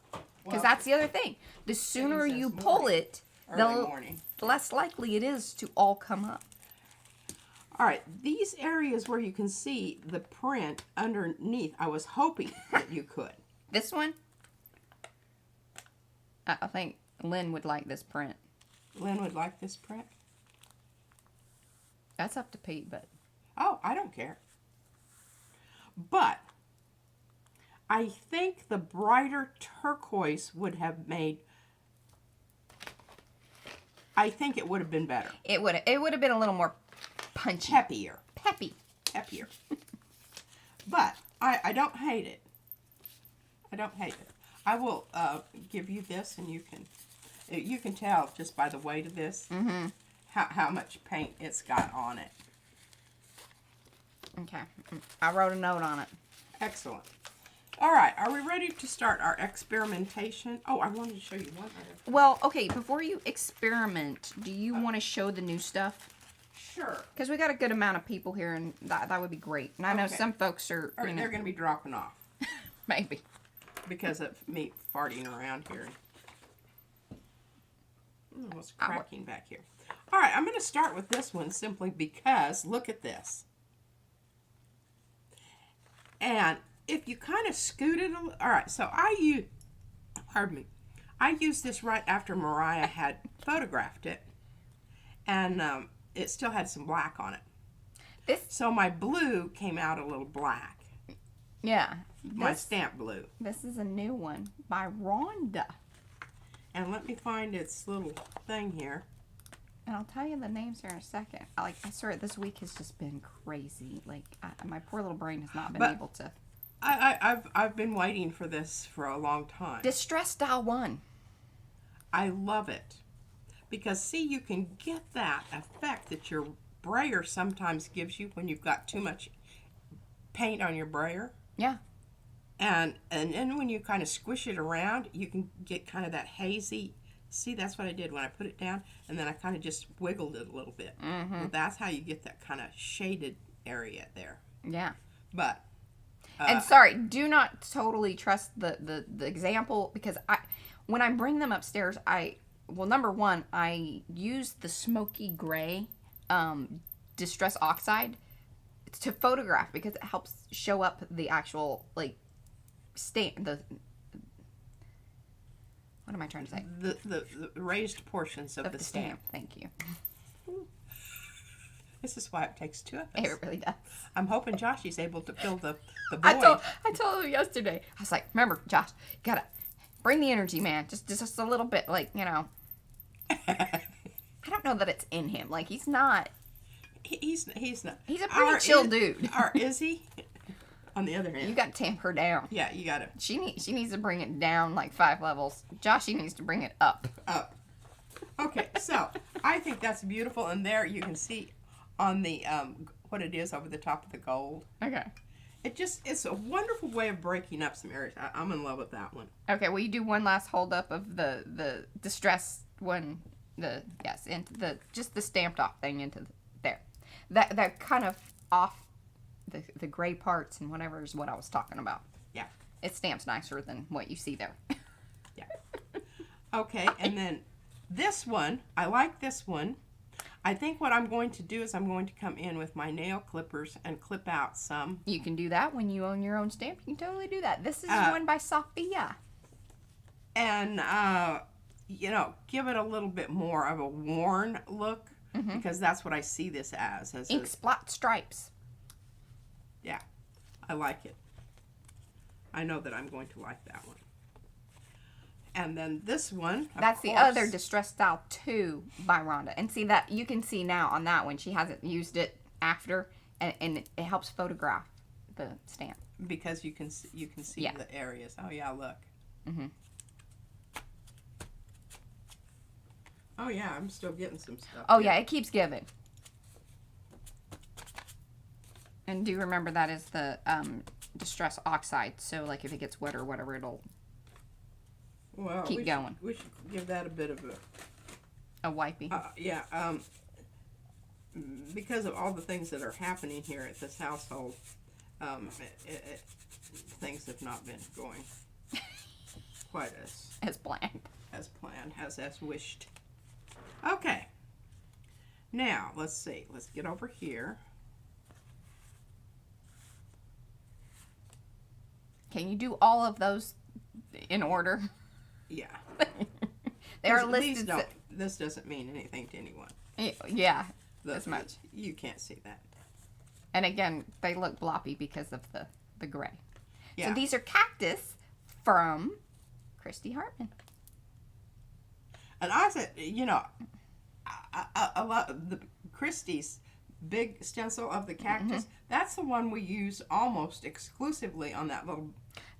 Because that's the other thing. The sooner you pull it, the less likely it is to all come up. All right, these areas where you can see the print underneath, I was hoping that you could. This one? I think Lynn would like this print. Lynn would like this print? That's up to Pete, but... Oh, I don't care. But I think the brighter turquoise would have made... I think it would have been better. It would have been a little more punchy. Peppier. Peppier. But I don't hate it. I don't hate it. I will give you this, and you can tell just by the weight of this how much paint it's got on it. Okay. I wrote a note on it. Excellent. All right. Are we ready to start our experimentation? Oh, I wanted to show you one other thing. Well, okay. Before you experiment, do you want to show the new stuff? Sure. Because we got a good amount of people here, and that would be great. And I know some folks are... They're going to be dropping off. Maybe. Because of me farting around here. What's cracking back here? All right, I'm going to start with this one simply because, look at this. And if you kind of scoot it, all right, so I used this right after Mariah had photographed it. And it still had some black on it. So my blue came out a little black. Yeah. My stamp blue. This is a new one by Rhonda. And let me find its little thing here. And I'll tell you the names here in a second. I swear, this week has just been crazy. Like, my poor little brain has not been able to. I've been waiting for this for a long time. Distress Dial 1. I love it. Because, see, you can get that effect that your brayer sometimes gives you when you've got too much paint on your brayer. Yeah. And then when you kind of squish it around, you can get kind of that hazy. See, that's what I did when I put it down, and then I kind of just wiggled it a little bit. Well, that's how you get that kind of shaded area there. Yeah. But and sorry, do not totally trust the example, because when I bring them upstairs, well, number one, I use the smoky gray Distress Oxide to photograph because it helps show up the actual, like, what am I trying to say? The raised portions of the stamp. Thank you. This is why it takes two of us. It really does. I'm hoping Joshy's able to fill the void. I told him yesterday. I was like, remember, Josh, you gotta bring the energy, man. Just a little bit, like, you know. I don't know that it's in him. Like, he's not. He's not. He's a pretty chill dude. Or is he? On the other hand, you got to tamp her down. Yeah, you got to. She needs to bring it down like 5 levels. Joshy needs to bring it up. Up. Okay, so I think that's beautiful, and there you can see on the what it is over the top of the gold. Okay. It's a wonderful way of breaking up some areas. I'm in love with that one. Okay, will you do one last hold up of the distress one? Into just the stamped off thing into there. That kind of off. The gray parts and whatever is what I was talking about. Yeah. It stamps nicer than what you see there. Yeah. Okay, and then this one, I like this one. I think what I'm going to do is I'm going to come in with my nail clippers and clip out some. You can do that when you own your own stamp. You can totally do that. This is one by Sophia. And, you know, give it a little bit more of a worn look because that's what I see this as ink spot stripes. Yeah, I like it. I know that I'm going to like that one. And then this one, that's the other Distress Style 2 by Rhonda. And see that you can see now on that one she hasn't used it after, and it helps photograph the stamp because you can see the areas. Oh yeah, look. Oh yeah, I'm still getting some stuff. Oh yeah, it keeps giving. And do remember that is the Distress Oxide, so like if it gets wet or whatever, it'll keep going. We should give that a bit of a wipey. Yeah, because of all the things that are happening here at this household, things have not been going quite as planned. As wished. Okay. Now, let's see. Let's get over here. Can you do all of those in order? Yeah. They are listed. This doesn't mean anything to anyone. Yeah, as much. You can't see that. And again, they look bloppy because of the gray. Yeah. So these are cactus from Christy Hartman. And I said, you know, a lot of the Christie's big stencil of the cactus, that's the one we use almost exclusively on that little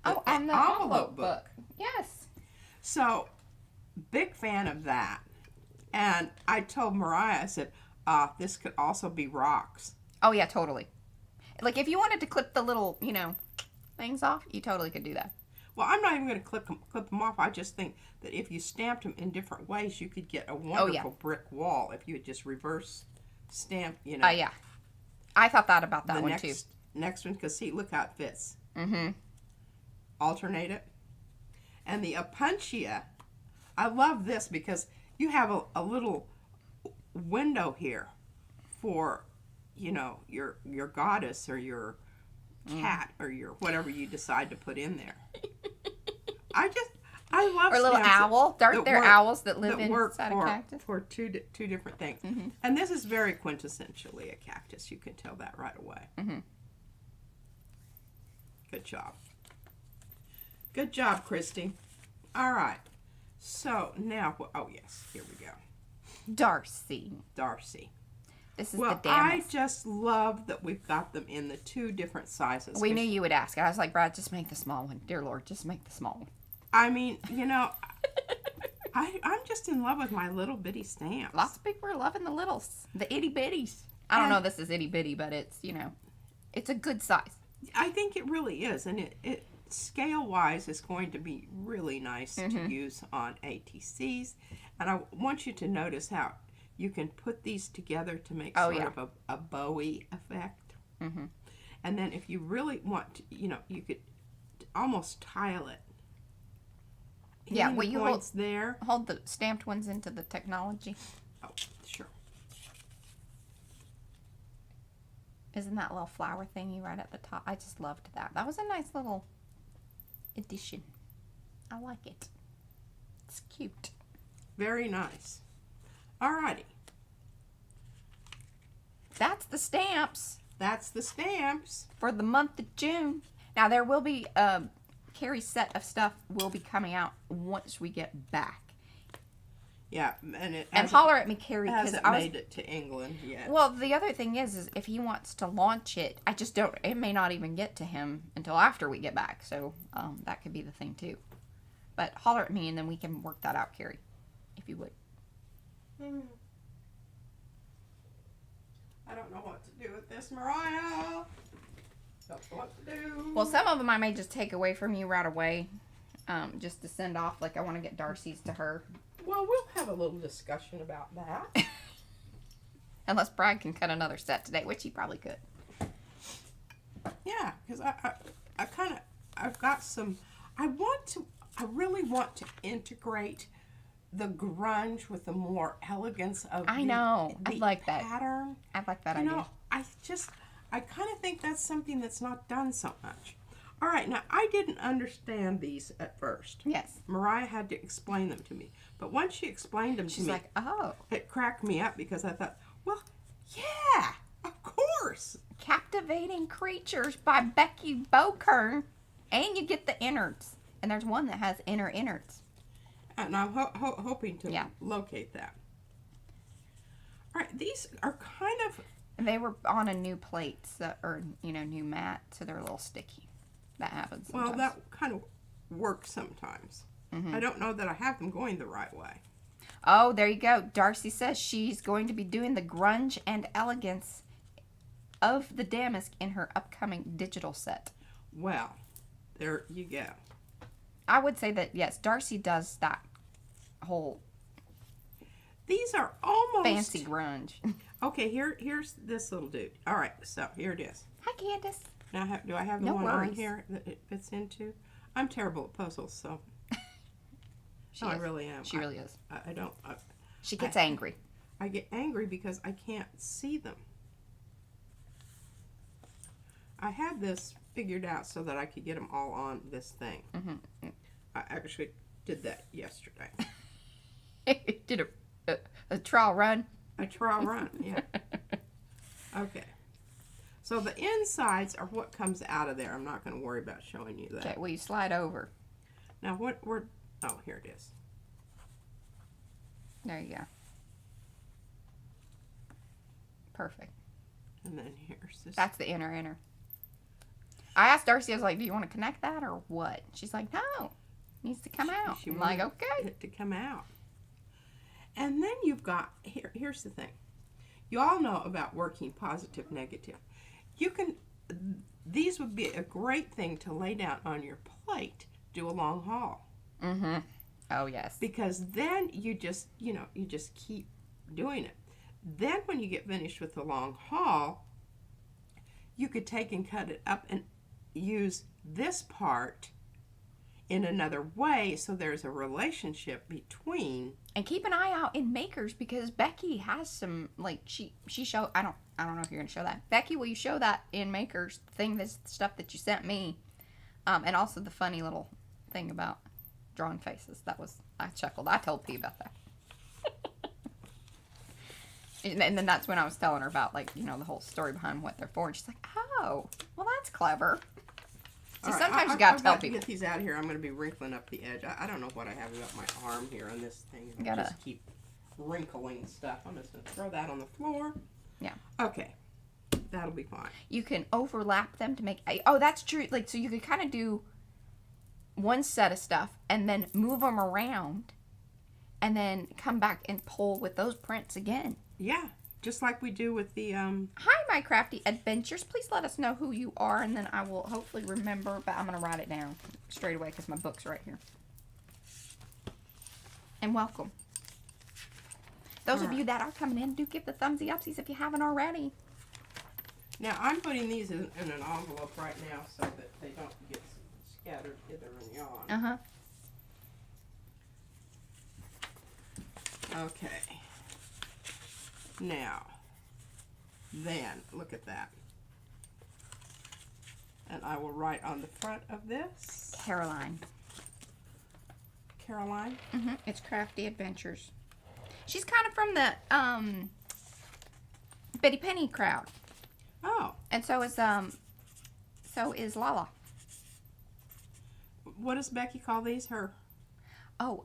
on the envelope book. Yes. So, big fan of that. And I told Mariah, I said, this could also be rocks. Oh, yeah, totally. Like, if you wanted to clip the little, you know, things off, you totally could do that. Well, I'm not even going to clip them off. I just think that if you stamped them in different ways, you could get a wonderful brick wall if you would just reverse stamp, you know. Yeah. I thought that about that one, too. Next one, because see, look how it fits. Alternate it. And the Apuntia, I love this because you have a little window here for, you know, your goddess or your cat or your whatever you decide to put in there. I love or a little owl. They're owls that live inside a cactus. For two different things. And this is very quintessentially a cactus. You can tell that right away. Good job. Good job, Christy. All right. So now, oh yes, here we go. Darcy. This is the damask. I just love that we've got them in the 2 different sizes. We knew you would ask. I was like, Brad, just make the small one. Dear Lord, just make the small one. I mean, you know, I'm just in love with my little bitty stamps. Lots of people are loving the littles, the itty bitties. I don't know if this is itty bitty, but it's, you know, it's a good size. I think it really is, and it scale wise is going to be really nice to use on ATCs. And I want you to notice how you can put these together to make sort of a bowie effect. And then if you really want to, you know, you could almost tile it Yeah, hitting will the you points there. hold the stamped ones into the technology? Oh, sure. Isn't that little flower thingy right at the top? I just loved that. That was a nice little addition. I like it. It's cute. Very nice. Alrighty. That's the stamps That's the stamps. for the month of June. Now there will be Carrie's set of stuff will be coming out once we get back. Yeah, and it And holler at me, Carrie, because hasn't I was. made it to England yet. Well, the other thing is if he wants to launch it, I just don't. It may not even get to him until after we get back. So that could be the thing too. But holler at me, and then we can work that out, Carrie, if you would. I don't know what to do with this, Mariah. Don't know what to do. Well, some of them I may just take away from you right away, just to send off. Like I want to get Darcy's to her. Well, we'll have a little discussion about that. Unless Brad can cut another set today, which he probably could. Yeah, because I've got some. I really want to integrate the grunge with the more elegance of I know. the I like that. pattern. I like that You idea. know, I kind of think that's something that's not done so much. All right, now I didn't understand these at first. Yes. Mariah had to explain them to me. But once she explained them to She's me, like, oh. it cracked me up because I thought, well, yeah, of course. Captivating Creatures by Becky Bokern. And you get the innards. And there's one that has inner innards. And I'm hoping to Yeah. locate that. All right, these are kind of... And they were on a new plate, so, or, new mat, so they're a little sticky. That happens sometimes. Well, that kind of works sometimes. I don't know that I have them going the right way. Oh, there you go. Darcy says she's going to be doing the grunge and elegance of the damask in her upcoming digital set. Well, there you go. I would say that, yes, Darcy does that whole These are almost... fancy grunge. Okay, here's this little dude. All right, so here it is. Hi, Candace. Now, do I have the No one on worries. here that it fits into? I'm terrible at puzzles, so... I really am. She really is. I don't... She gets angry. I get angry because I can't see them. I had this figured out so that I could get them all on this thing. Mm-hmm. I actually did that yesterday. Did a trial run. A trial run, yeah. Okay. So the insides are what comes out of there. I'm not going to worry about showing you that. Okay, well, you slide over. Now, oh, here it is. There you go. Perfect. And then here's this. That's the inner. I asked Darcy, I was like, do you want to connect that or what? She's like, no, it needs to come out. She I'm like, wanted okay. it to come out. And then you've got, here's the thing. You all know about working positive, negative. These would be a great thing to lay down on your plate, do a long haul. Mm-hmm. Oh, yes. Because then you just keep doing it. Then when you get finished with the long haul, you could take and cut it up and use this part in another way, so there's a relationship between. And keep an eye out in makers, because Becky has some, like, she show, I don't know if you're going to show that. Becky, will you show that in makers thing, this stuff that you sent me? And also the funny little thing about drawing faces. I chuckled. I told P about that. And then that's when I was telling her about, like, the whole story behind what they're for. And she's like, oh, well, that's clever. See, All right, sometimes you got to tell I've got people. to get these out of here. I'm going to be wrinkling up the edge. I don't know what I have about my arm here on this thing. I Gotta- just keep wrinkling stuff. I'm just going to throw that on the floor. Yeah. Okay. That'll be fine. You can overlap them to make... Oh, that's true. Like, so you could kind of do one set of stuff and then move them around and then come back and pull with those prints again. Yeah. Just like we do with the... Hi, my crafty adventures. Please let us know who you are, and then I will hopefully remember, but I'm going to write it down straight away because my book's right here. And welcome. Those of you that are coming in, do give the thumbsy upsies if you haven't already. Now, I'm putting these in an envelope right now so that they don't get scattered hither and yon. Uh-huh. Okay. Now, then, look at that. And I will write on the front of this. Caroline. Caroline? It's Crafty Adventures. She's kind of from the Betty Penny crowd. Oh. And so is Lala. What does Becky call these? Her? Oh,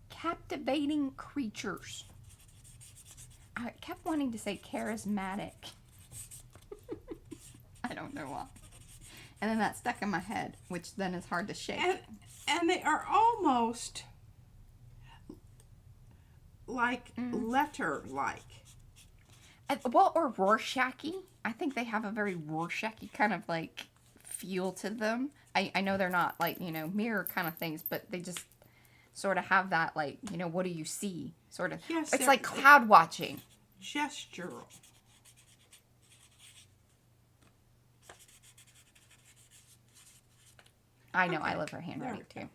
captivating creatures. I kept wanting to say charismatic. I don't know why. And then that stuck in my head, which then is hard to shake. And they are almost like letter-like. Well, or Rorschach-y. I think they have a very Rorschach-y kind of like feel to them. I know they're not like, you know, mirror kind of things, but they just sort of have that like, you know, what do you see? Sort of. Yes, it's like cloud watching. Gestural. I know, I love her handwriting too.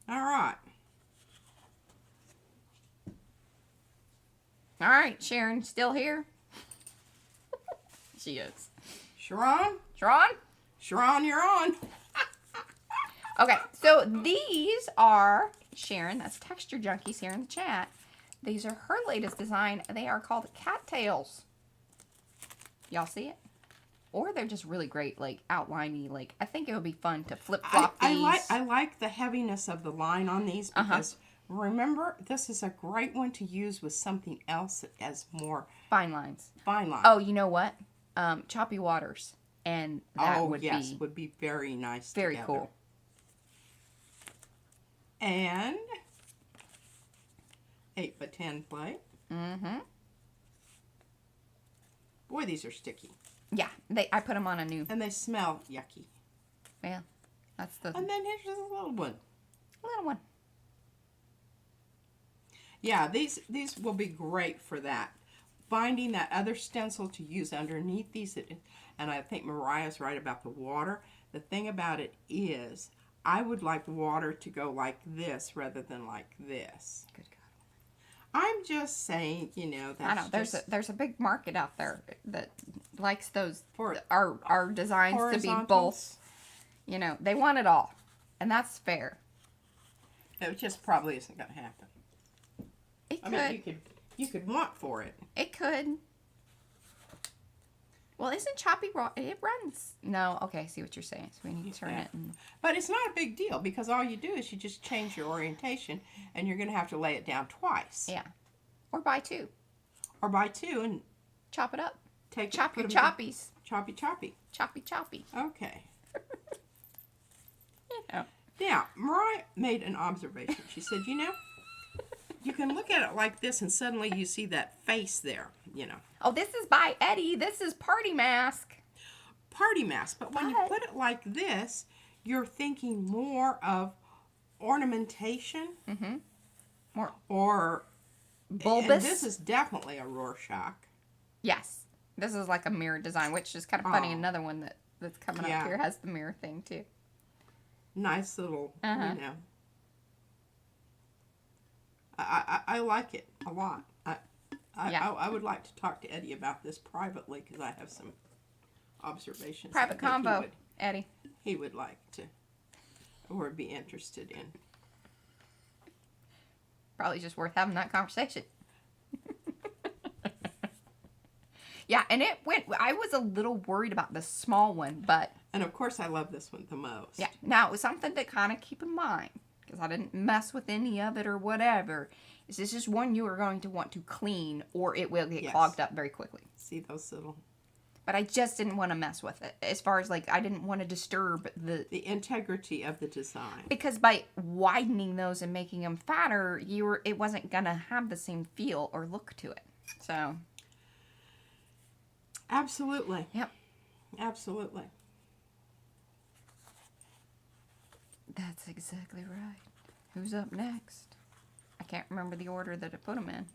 All right. All right, Sharon, still here? She is. Sharon? Sharon? Sharon, you're on. Okay, so these are, Sharon, that's Texture Junkies here in the chat. These are her latest design. They are called cattails. Y'all see it? Or they're just really great, like outliney. Like I think it would be fun to flip flop these. I like the heaviness of the line on these because remember, this is a great one to use with something else that has more fine lines. Fine lines. Oh, you know what? Choppy waters, and that would be very nice. Very together. cool. And 8x10 plate. Boy, these are sticky. Yeah, I put them on a new. And they smell yucky. Yeah, that's the. And then here's a little one. A little one. Yeah, these will be great for that. Finding that other stencil to use underneath these, and I think Mariah's right about the water. The thing about it is, I would like water to go like this rather than like this. Good God. I'm just saying, you know, that's I know there's a big market out there that likes those for our designs to be both. You know, they want it all, and that's fair. It just probably isn't going to happen. It could. I mean, you could want for it. It could. Well, isn't choppy raw? It runs. No, okay, I see what you're saying. So we need to turn it. But it's not a big deal because all you do is you just change your orientation, and you're going to have to lay it down twice. Yeah, or buy two. Or buy two and chop it up. Take choppy choppies. Choppy choppy. Choppy choppy. Okay. You know. Now, Mariah made an observation. She said, you know, you can look at it like this and suddenly you see that face there, you know. Oh, this is by Eddie. This is Party Mask. Party Mask. But when you put it like this, you're thinking more of ornamentation. More. Or bulbous. And this is definitely a Rorschach. Yes. This is like a mirror design, which is kind of funny. Another one that's coming up here has the mirror thing, too. Nice little, you know. I like it a lot. I would like to talk to Eddie about this privately because I have some observations. Private combo, Eddie. He would like to, or be interested in. Probably just worth having that conversation. Yeah, and it went. I was a little worried about the small one, but. And of course, I love this one the most. Yeah. Now, it was something to kind of keep in mind. Because I didn't mess with any of it or whatever. This is one you are going to want to clean or it will get clogged up very quickly. See those little... But I just didn't want to mess with it. As far as like, I didn't want to disturb the integrity of the design. Because by widening those and making them fatter, it wasn't going to have the same feel or look to it. So... Absolutely. Yep. Absolutely. That's exactly right. Who's up next? I can't remember the order that I put them in.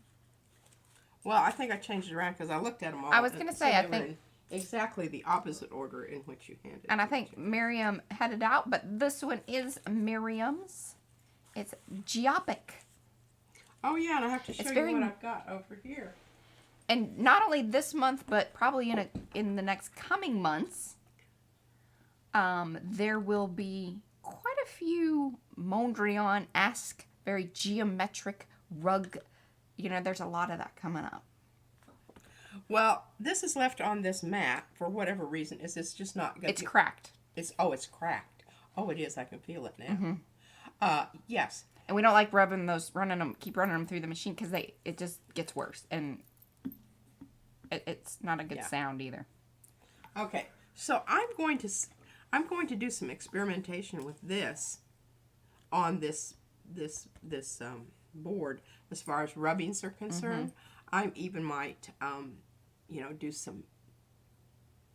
Well, I think I changed it around because I looked at them all. I was going to say, I think... exactly the opposite order in which you handed it. And I think Miriam headed out, but this one is Miriam's. It's Geopic. Oh yeah, and I have to show you what I've got over here. And not only this month, but probably in the next coming months, there will be quite a few Mondrian-esque, very geometric rug. You know, there's a lot of that coming up. Well, this is left on this mat for whatever reason. It's just not good. It's cracked. It's cracked. Oh, it is. I can feel it now. Yes. And we don't like keep running them through the machine because it just gets worse, and it's not a good sound either. Okay, so I'm going to do some experimentation with this on this board as far as rubbings are concerned. I even might do some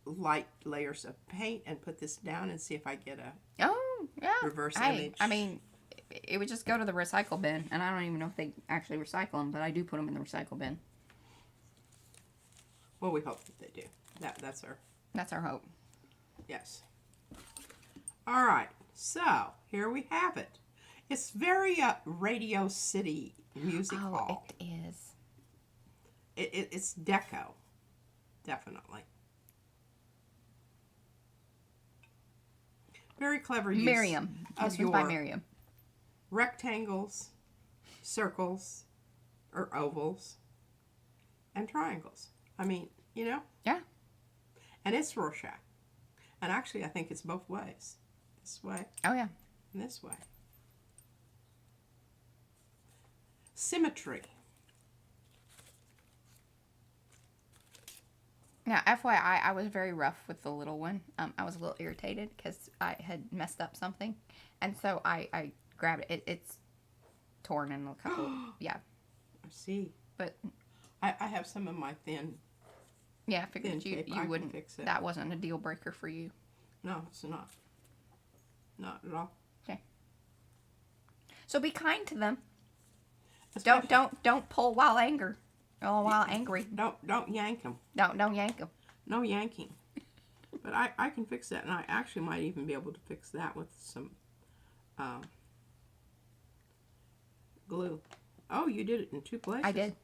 light layers of paint and put this down and see if I get a reverse image. I mean, it would just go to the recycle bin, and I don't even know if they actually recycle them, but I do put them in the recycle bin. Well, we hope that they do. That's our hope. Yes. All right. So here we have it. It's very Radio City Music Hall. It is. It's deco, definitely. Very clever use. Miriam. This was by Miriam. Rectangles, circles, or ovals, and triangles. I mean, you know? Yeah. And it's Rorschach. And actually, I think it's both ways. This way. Oh, yeah. And this way. Symmetry. Now, FYI, I was very rough with the little one. I was a little irritated because I had messed up something. And so I grabbed it. It's torn in a couple. Yeah. I see. But I have some of my thin. Yeah, I figured you wouldn't. Fix it. That wasn't a deal breaker for you. No, it's not. Not at all. Okay. So be kind to them. Especially, Don't pull while angry. Oh, while angry. Don't yank them. Don't yank them. No yanking. But I can fix that, and I actually might even be able to fix that with some glue. Oh, you did it in 2 places. I did.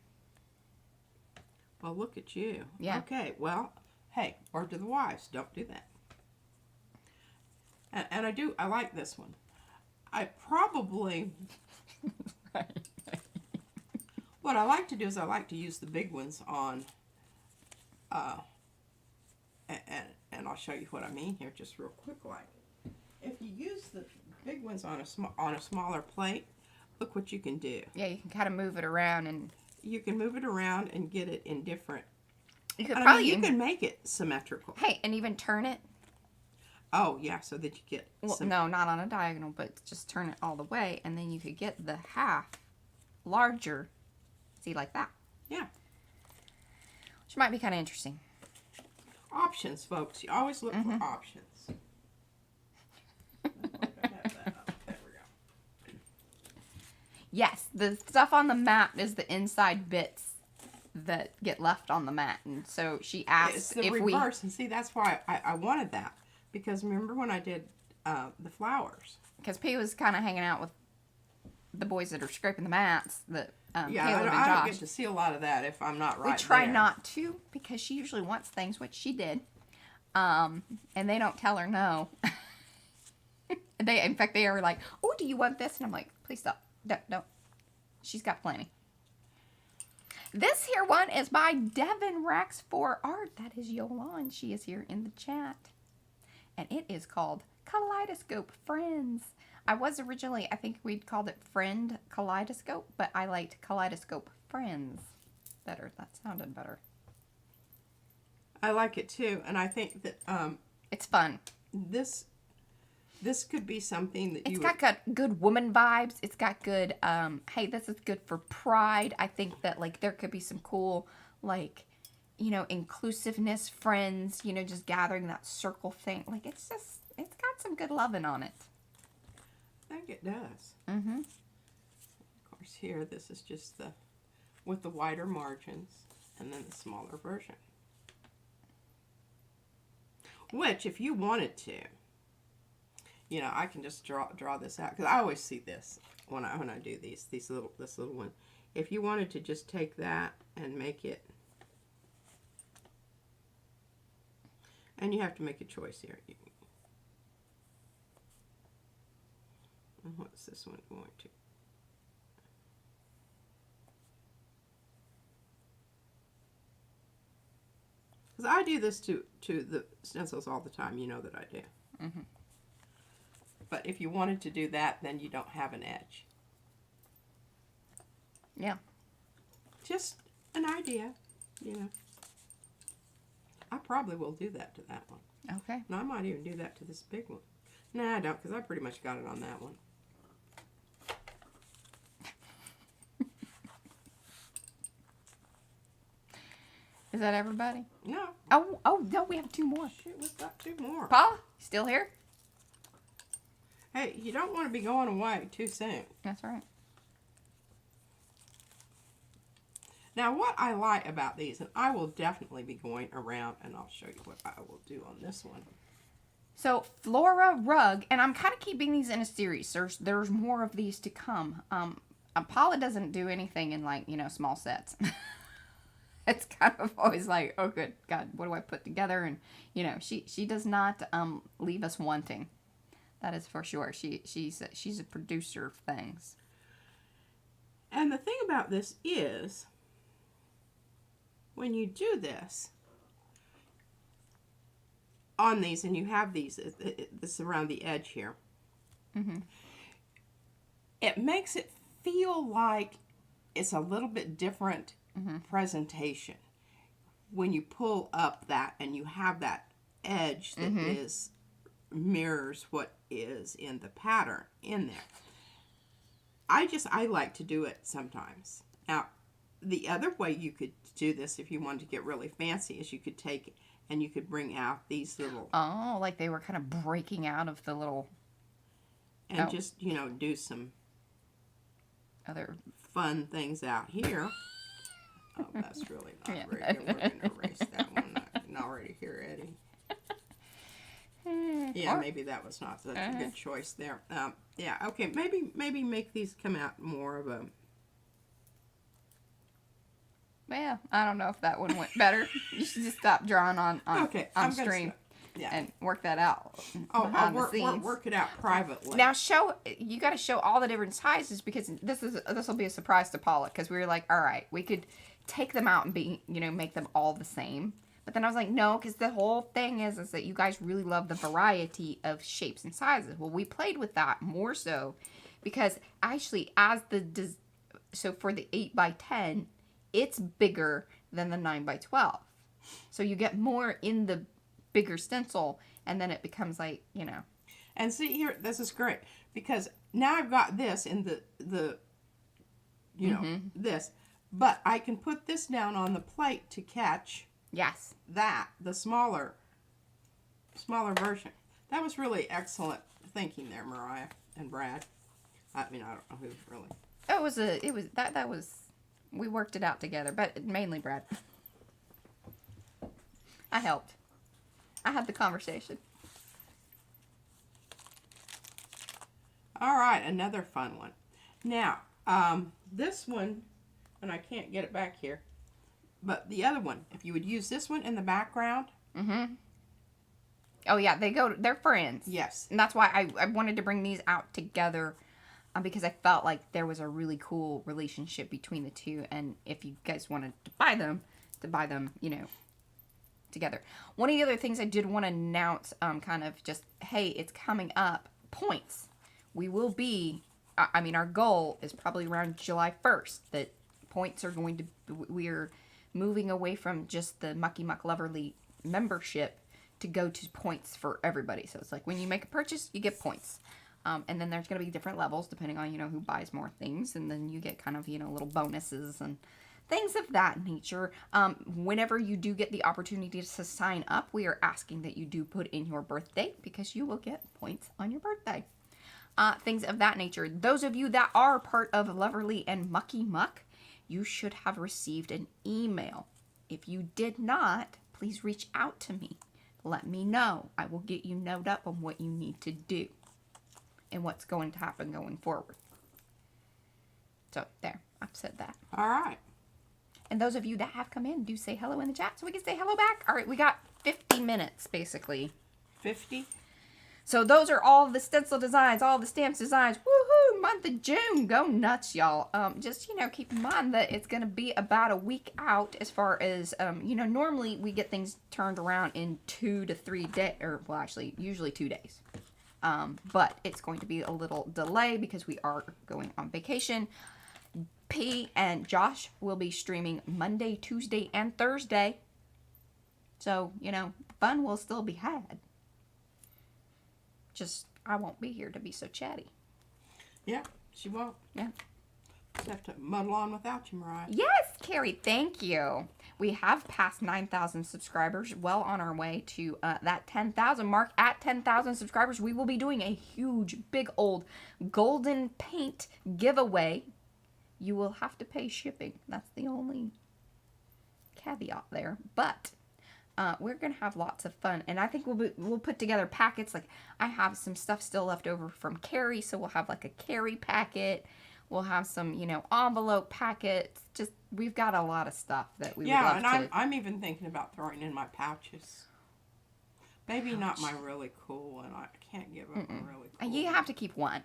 Well, look at you. Yeah. Okay, well, hey, word to the wise, don't do that. And I like this one. I probably... What I like to do is I like to use the big ones on, and I'll show you what I mean here just real quick. Like, if you use the big ones on a smaller plate, look what you can do. Yeah, you can kind of move it around, and you can move it around and get it in different. You could you can make it symmetrical. Hey, and even turn it. Oh yeah, so that you get. Well, no, not on a diagonal, but just turn it all the way, and then you could get the half larger. See, like that. Yeah. Which might be kind of interesting. Options, folks. You always look for options. There we go. Yes, the stuff on the mat is the inside bits that get left on the mat, and so she asked it's the reverse, and see, that's why I wanted that, because remember when I did the flowers? Because P was kind of hanging out with the boys that are scraping the mats, that Caleb and I Josh. don't get to see a lot of that if I'm not right. We try there. not to, because she usually wants things, which she did, and they don't tell her no. In fact, they are like, "Oh, do you want this?" And I'm like, "Please stop, don't." She's got plenty. This here one is by Devin Rax for Art. That is Yolan. She is here in the chat, and it is called Kaleidoscope Friends. I was originally, I think we'd called it Friend Kaleidoscope, but I liked Kaleidoscope Friends better. That sounded better. I like it too, and I think that it's fun. This could be something that it's got good woman vibes. It's got good. Hey, this is good for Pride. I think that like there could be some cool inclusiveness, friends. Just gathering that circle thing. Like it's got some good loving on it. I think it does. Mm-hmm. Of course, here this is just with the wider margins, and then the smaller version. Which, if you wanted to, you know, I can just draw this out, because I always see this when I do this little one. If you wanted to just take that and make it, and you have to make a choice here. And what's this one going to? Because I do this to the stencils all the time. You know that I do. Mm-hmm. But if you wanted to do that, then you don't have an edge. Yeah. Just an idea, you know. I probably will do that to that one. Okay. And I might even do that to this big one. No, I don't, because I pretty much got it on that one. Is that everybody? No. Oh, no, we have 2 more. Shoot, we've got 2 more. Paula, still here? Hey, you don't want to be going away too soon. That's right. Now, what I like about these, and I will definitely be going around, and I'll show you what I will do on this one. So, Flora Rug, and I'm kind of keeping these in a series. There's more of these to come. Paula doesn't do anything in, like, you know, small sets. It's kind of always like, oh, good God, what do I put together? And, you know, she does not leave us wanting. That is for sure. She's a producer of things. And the thing about this is, when you do this on these, and you have these, this around the edge here, Mm-hmm. it makes it feel like it's a little bit different presentation when you pull up that and you have that edge that is mirrors what is in the pattern in there. I like to do it sometimes. Now, the other way you could do this if you wanted to get really fancy is you could take and you could bring out these little... Oh, like they were kind of breaking out of the little... And just, you know, do some other fun things out here. Oh, that's really not very good. We're going to erase that one. I can already hear Eddie. Yeah, maybe that was not such a good choice there. Yeah, okay, maybe make these come out more of a... Well, I don't know if that one went better. You should just stop drawing on stream and work that out. I'll work it out privately. Now you got to show all the different sizes, because this will be a surprise to Paula, because we were like, all right, we could take them out and make them all the same. But then I was like, no, because the whole thing is that you guys really love the variety of shapes and sizes. Well, we played with that more so because actually so for the 8x10, it's bigger than the 9x12. So you get more in the bigger stencil, and then it becomes like, you know. And see here, this is great, because now I've got this in the you know, this. But I can put this down on the plate to catch... Yes. The smaller version. That was really excellent thinking there, Mariah and Brad. I mean, I don't know who really. That was, we worked it out together, but mainly Brad. I helped. I had the conversation. All right, another fun one. Now, this one, and I can't get it back here. But the other one, if you would use this one in the background. Oh, yeah, they're friends. Yes. And that's why I wanted to bring these out together, because I felt like there was a really cool relationship between the two. And if you guys wanted to buy them, you know, together. One of the other things I did want to announce, kind of just, hey, it's coming up, points. We will be, I mean, our goal is probably around July 1st that points are going to, we're moving away from just the Mucky Muck Loverly membership to go to points for everybody. So it's like when you make a purchase, you get points. And then there's going to be different levels depending on, you know, who buys more things. And then you get kind of, you know, little bonuses and things of that nature. Whenever you do get the opportunity to sign up, we are asking that you do put in your birthday, because you will get points on your birthday. Things of that nature. Those of you that are part of Loverly and Mucky Muck, you should have received an email. If you did not, please reach out to me. Let me know. I will get you noted up on what you need to do. and what's going to happen going forward. So there, I've said that. All right. And those of you that have come in, do say hello in the chat so we can say hello back. All right, we got 50 minutes basically. 50. So those are all the stencil designs, all the stamps designs. Woohoo! Month of June, go nuts, y'all. Just, you know, keep in mind that it's going to be about a week out as far as, you know, normally we get things turned around in 2 to 3 days, or well, actually, usually 2 days. But it's going to be a little delay because we are going on vacation. P and Josh will be streaming Monday, Tuesday, and Thursday. So, you know, fun will still be had. Just, I won't be here to be so chatty. Yeah, she won't. Yeah. Just have to muddle on without you, Mariah. Yes, Carrie, thank you. We have passed 9,000 subscribers. Well on our way to that 10,000 mark. At 10,000 subscribers, we will be doing a huge, big old golden paint giveaway. You will have to pay shipping. That's the only caveat there. But we're going to have lots of fun. And I think we'll put together packets. Like, I have some stuff still left over from Carrie. So we'll have like a Carrie packet. We'll have some, you know, envelope packets. Just, we've got a lot of stuff that we would love to. Yeah, and I'm even thinking about throwing in my pouches. Maybe not my really cool one. I can't give up a really cool You have to keep one.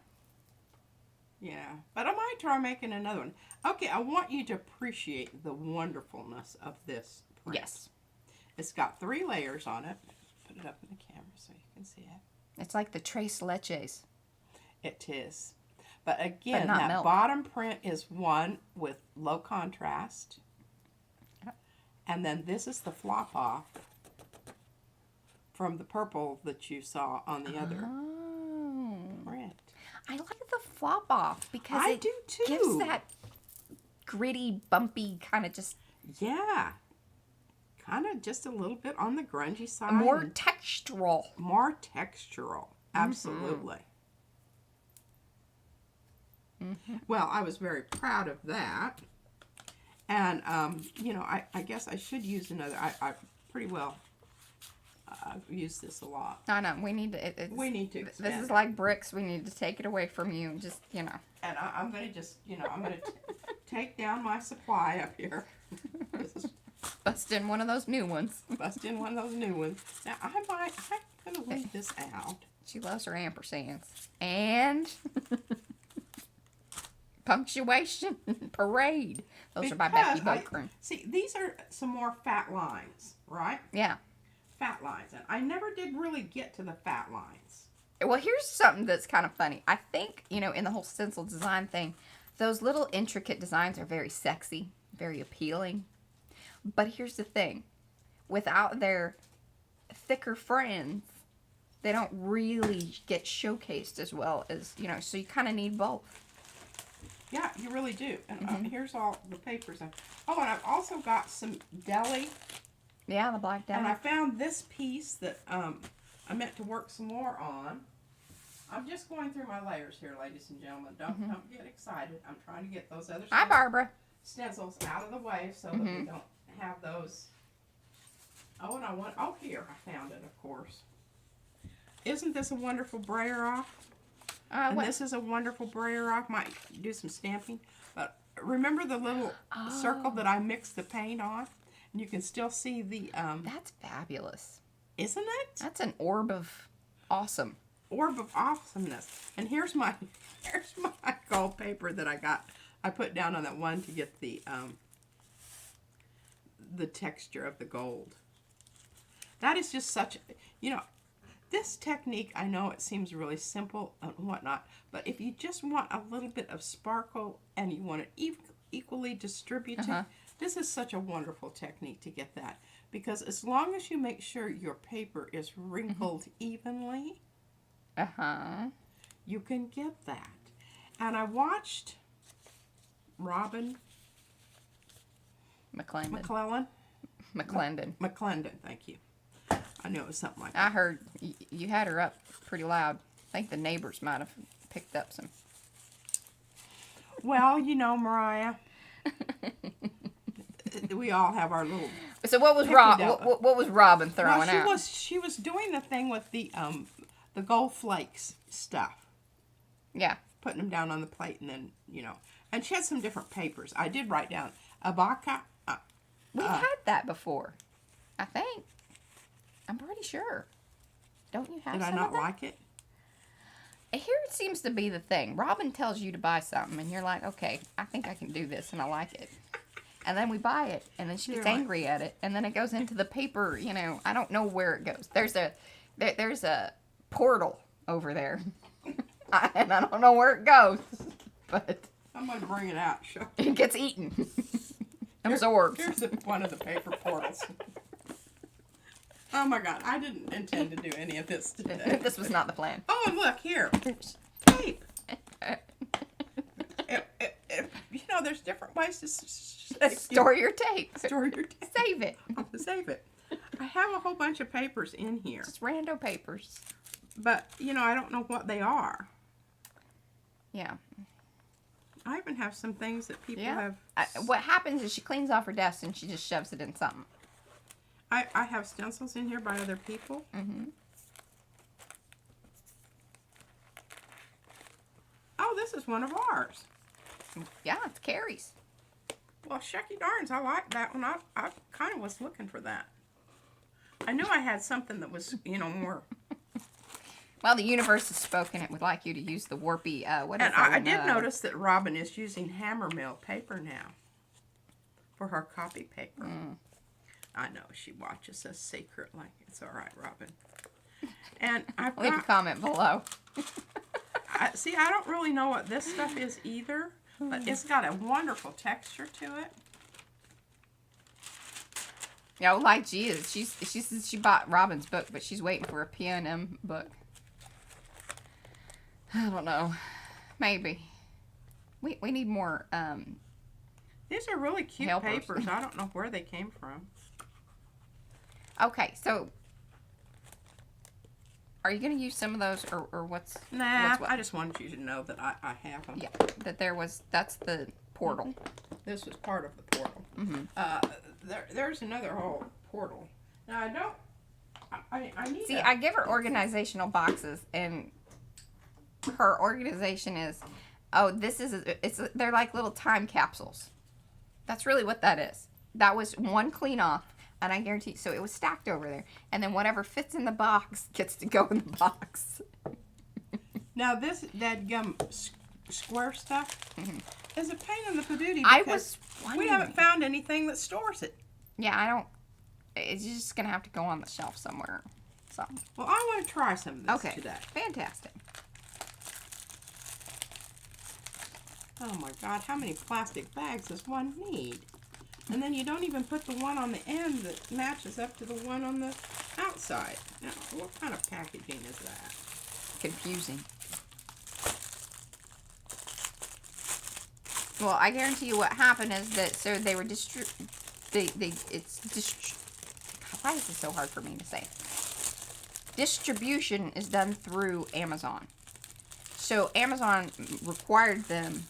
Yeah, but I might try making another one. Okay, I want you to appreciate the wonderfulness of this print. Yes. It's got 3 layers on it. Put it up in the camera so you can see it. It's like the Tres Leches. It is. But again, not that milk. bottom print is one with low contrast. Yep. And then this is the flop off from the purple that you saw on the other print. I like the flop off because I it do too. gives that gritty, bumpy kind of just Yeah. Kind of just a little bit on the grungy side. more textural. More textural. Absolutely. Well, I was very proud of that. And, you know, I guess I should use another. I pretty well I've used this a lot. I know. We need to. We need to expand This is it. like bricks. We need to take it away from you. Just, you know. And I'm going to just, you know, I'm going to take down my supply up here. This is Bust in one of those new ones. bust in one of those new ones. Now, I'm going to leave this out. She loves her ampersands. And punctuation parade. Those are by Becky Because Bokern. See, these are some more fat lines, right? Yeah. Fat lines. And I never did really get to the fat lines. Well, here's something that's kind of funny. I think, you know, in the whole stencil design thing, those little intricate designs are very sexy, very appealing. But here's the thing. Without their thicker friends, they don't really get showcased as well as, you know, so you kind of need both. Yeah, you really do. And here's all the papers. Oh, and I've also got some deli. Yeah, the black And I dye. found this piece that I meant to work some more on. I'm just going through my layers here, ladies and gentlemen. Don't get excited. I'm trying to get those other Hi, Barbara. stencils out of the way so that we don't have those. Oh, and here, I found it, of course. Isn't this a wonderful brayer off? And this is a wonderful brayer off. Might do some stamping. But remember the little circle that I mixed the paint on? And you can still see the... That's fabulous. Isn't it? That's an orb of awesome. Orb of awesomeness. And here's my gold paper that I got. I put down on that one to get the texture of the gold. That is just such, you know, this technique, I know it seems really simple and whatnot, but if you just want a little bit of sparkle and you want it equally distributed, this is such a wonderful technique to get that. Because as long as you make sure your paper is wrinkled evenly, you can get that. And I watched Robin McClendon. McClendon, thank you. I knew it was something like that. I heard you had her up pretty loud. I think the neighbors might have picked up some. Well, you know, Mariah, we all have our little. So what was what was Robin throwing out? She was doing the thing with the gold flakes stuff. Yeah. Putting them down on the plate and then, And she had some different papers. I did write down abaca. We've had that before, I think. I'm pretty sure. Don't you have Did I some not of that? like it? Here it seems to be the thing. Robin tells you to buy something, and you're like, okay, I think I can do this, and I like it. And then we buy it, and then she gets angry at it, and then it goes into the paper. I don't know where it goes. There's a portal over there, and I don't know where it goes, but I'm going to bring it out. Show. It gets eaten, absorbed. Here's one of the paper portals. Oh my God, I didn't intend to do any of this today. This was not the plan. Oh, and look, here. Tape. There's different ways to Store your tape. Store your tape. Save it. Save it. I have a whole bunch of papers in here. Just rando papers. But, I don't know what they are. Yeah. I even have some things that people have. What happens is she cleans off her desk and she just shoves it in something. I have stencils in here by other people. Mm-hmm. Oh, this is one of ours. Yeah, it's Carrie's. Well, shucky darns, I like that one. I kind of was looking for that. I knew I had something that was, more. Well, the universe has spoken. It would like you to use the warpy, And I did notice that Robin is using hammermill paper now for her copy paper. Mm. I know, she watches us secretly. It's all right, Robin. And I've Leave a got, comment below. see, I don't really know what this stuff is either, but it's got a wonderful texture to it. Yeah, like she is. She says she bought Robin's book, but she's waiting for a P&M book. I don't know. Maybe. We need more, These are really cute helpers. papers. I don't know where they came from. Okay, so are you going to use some of those, or what's... Nah, what's what? I just wanted you to know that I have them. Yeah, that's the portal. This was part of the portal. Mm-hmm. There's another whole portal. Now, I need See, I give her organizational boxes, and her organization is, they're like little time capsules. That's really what that is. That was one clean off. And I guarantee, so it was stacked over there. And then whatever fits in the box gets to go in the box. Now this dadgum square stuff is a pain in the padootie. I was wondering. We haven't found anything that stores it. Yeah, it's just going to have to go on the shelf somewhere. So. Well, I want to try some of this today. Fantastic. Oh my God, how many plastic bags does one need? And then you don't even put the one on the end that matches up to the one on the outside. Now, what kind of packaging is that? Confusing. Well, I guarantee you what happened is that, so they were why is this so hard for me to say? Distribution is done through Amazon. So Amazon required them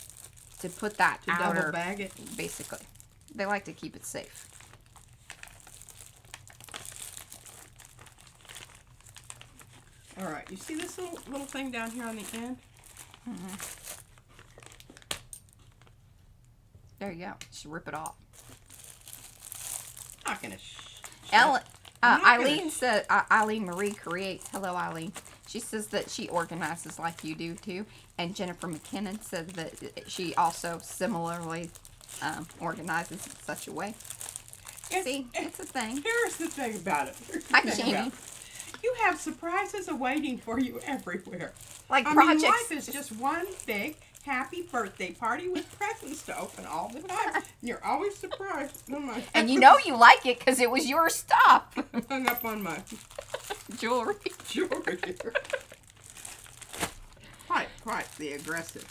to put that outer, double bag it? Basically. They like to keep it safe. All right, you see this little thing down here on the end? Mm-hmm. There you go. Just rip it off. I'm not gonna. Eileen said. Eileen Marie creates. Hello, Eileen. She says that she organizes like you do too. And Jennifer McKinnon says that she also similarly organizes in such a way. See, it's a thing. Here's the thing about it. Hi, Jamie. You have surprises awaiting for you everywhere. Like I projects. mean, life is just one big happy birthday party with presents to open all the time. And you're always surprised. Oh my! And you know you like it because it was your stuff. Hung up on my Jewelry. Jewelry here. Quite the aggressive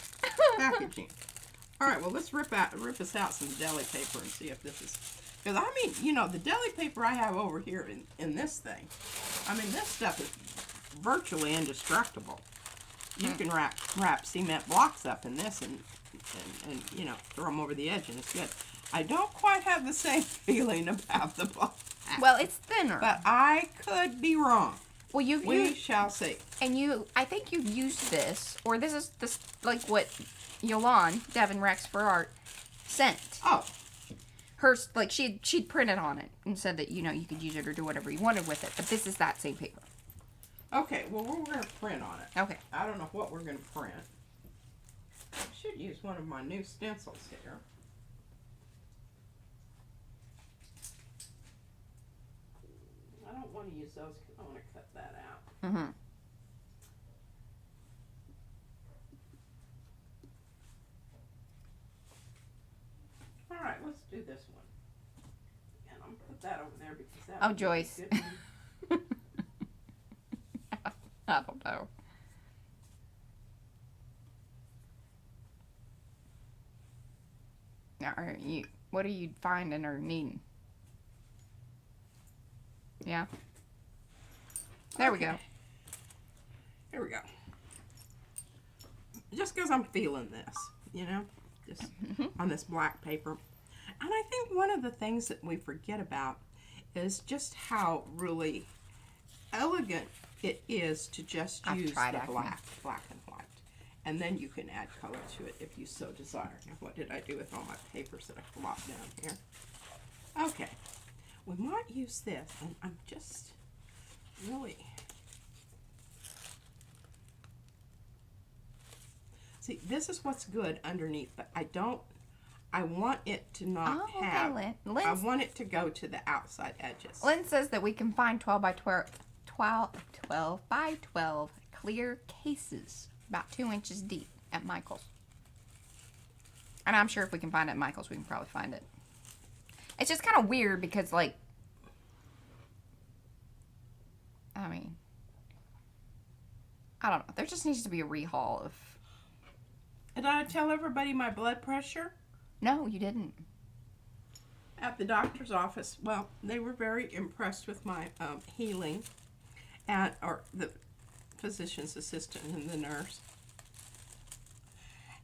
packaging. All right, well, let's rip us out some deli paper and see if this is... Because, I mean, you know, the deli paper I have over here in this thing, I mean, this stuff is virtually indestructible. You can wrap cement blocks up in this and you know, throw them over the edge and it's good. I don't quite have the same feeling about the block. Well, it's thinner. But I could be wrong. Well, you've We used, shall see. and I think you've used this, or this is like what Yolande, Devin Rex for Art, sent. Oh, Hers, like, she'd printed on it and said that, you know, you could use it or do whatever you wanted with it. But this is that same paper. okay. Well, we're going to print on it. Okay. I don't know what we're going to print. I should use one of my new stencils here. I don't want to use those because I want to cut that out. Mm-hmm. All right, let's do this one. And I'm going to put that over there because that Oh, would be Joyce. a good one. I don't know. Now, what are you finding or needing? Yeah. There we go. Here we go. Just because I'm feeling this, you know, just on this black paper. And I think one of the things that we forget about is just how really elegant it is to just I've use tried the acne. black and white. And then you can add color to it if you so desire. Now, what did I do with all my papers that I flopped down here? Okay. We might use this, and I'm just really... See, this is what's good underneath, but I want it to not Oh, okay, have... Lynn. I want it to go to the outside edges. Lynn says that we can find 12 by 12 clear cases about 2 inches deep at Michael's. And I'm sure if we can find it at Michael's, we can probably find it. It's just kind of weird because, like, I mean, I don't know. There just needs to be a rehaul of... Did I tell everybody my blood pressure? No, you didn't. At the doctor's office, well, they were very impressed with my healing, or the physician's assistant and the nurse.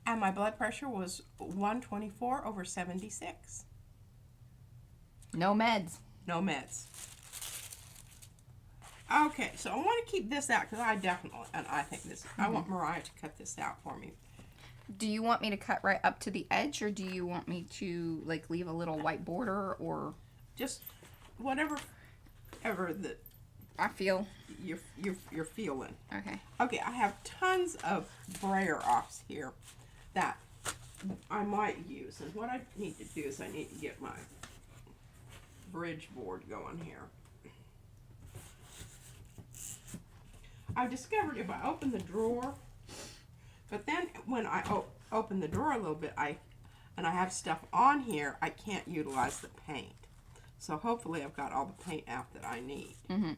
And my blood pressure was 124/76. No meds. No meds. Okay, so I want to keep this out because I definitely, and I think this, I want Mariah to cut this out for me. Do you want me to cut right up to the edge, or do you want me to, like, leave a little white border, or... Just whatever that I feel... you're feeling. Okay. Okay, I have tons of brayer offs here that I might use. And what I need to do is I need to get my bridge board going here. I've discovered if I open the drawer, but then when I open the drawer a little bit, and I have stuff on here, I can't utilize the paint. So hopefully I've got all the paint out that I need. Mm-hmm.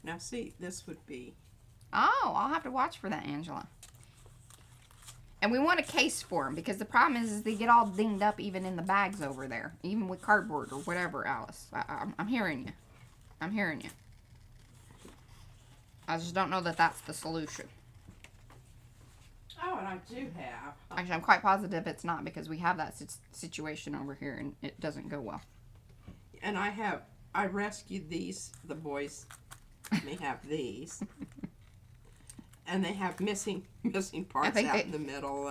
Now see, this would be... Oh, I'll have to watch for that, Angela. And we want a case for them, because the problem is they get all dinged up even in the bags over there. Even with cardboard or whatever, Alice. I'm hearing you. I'm hearing you. I just don't know that that's the solution. Oh, and I do have... Actually, I'm quite positive it's not, because we have that situation over here and it doesn't go well. And I rescued these, the boys may have these. And they have missing parts out in the middle,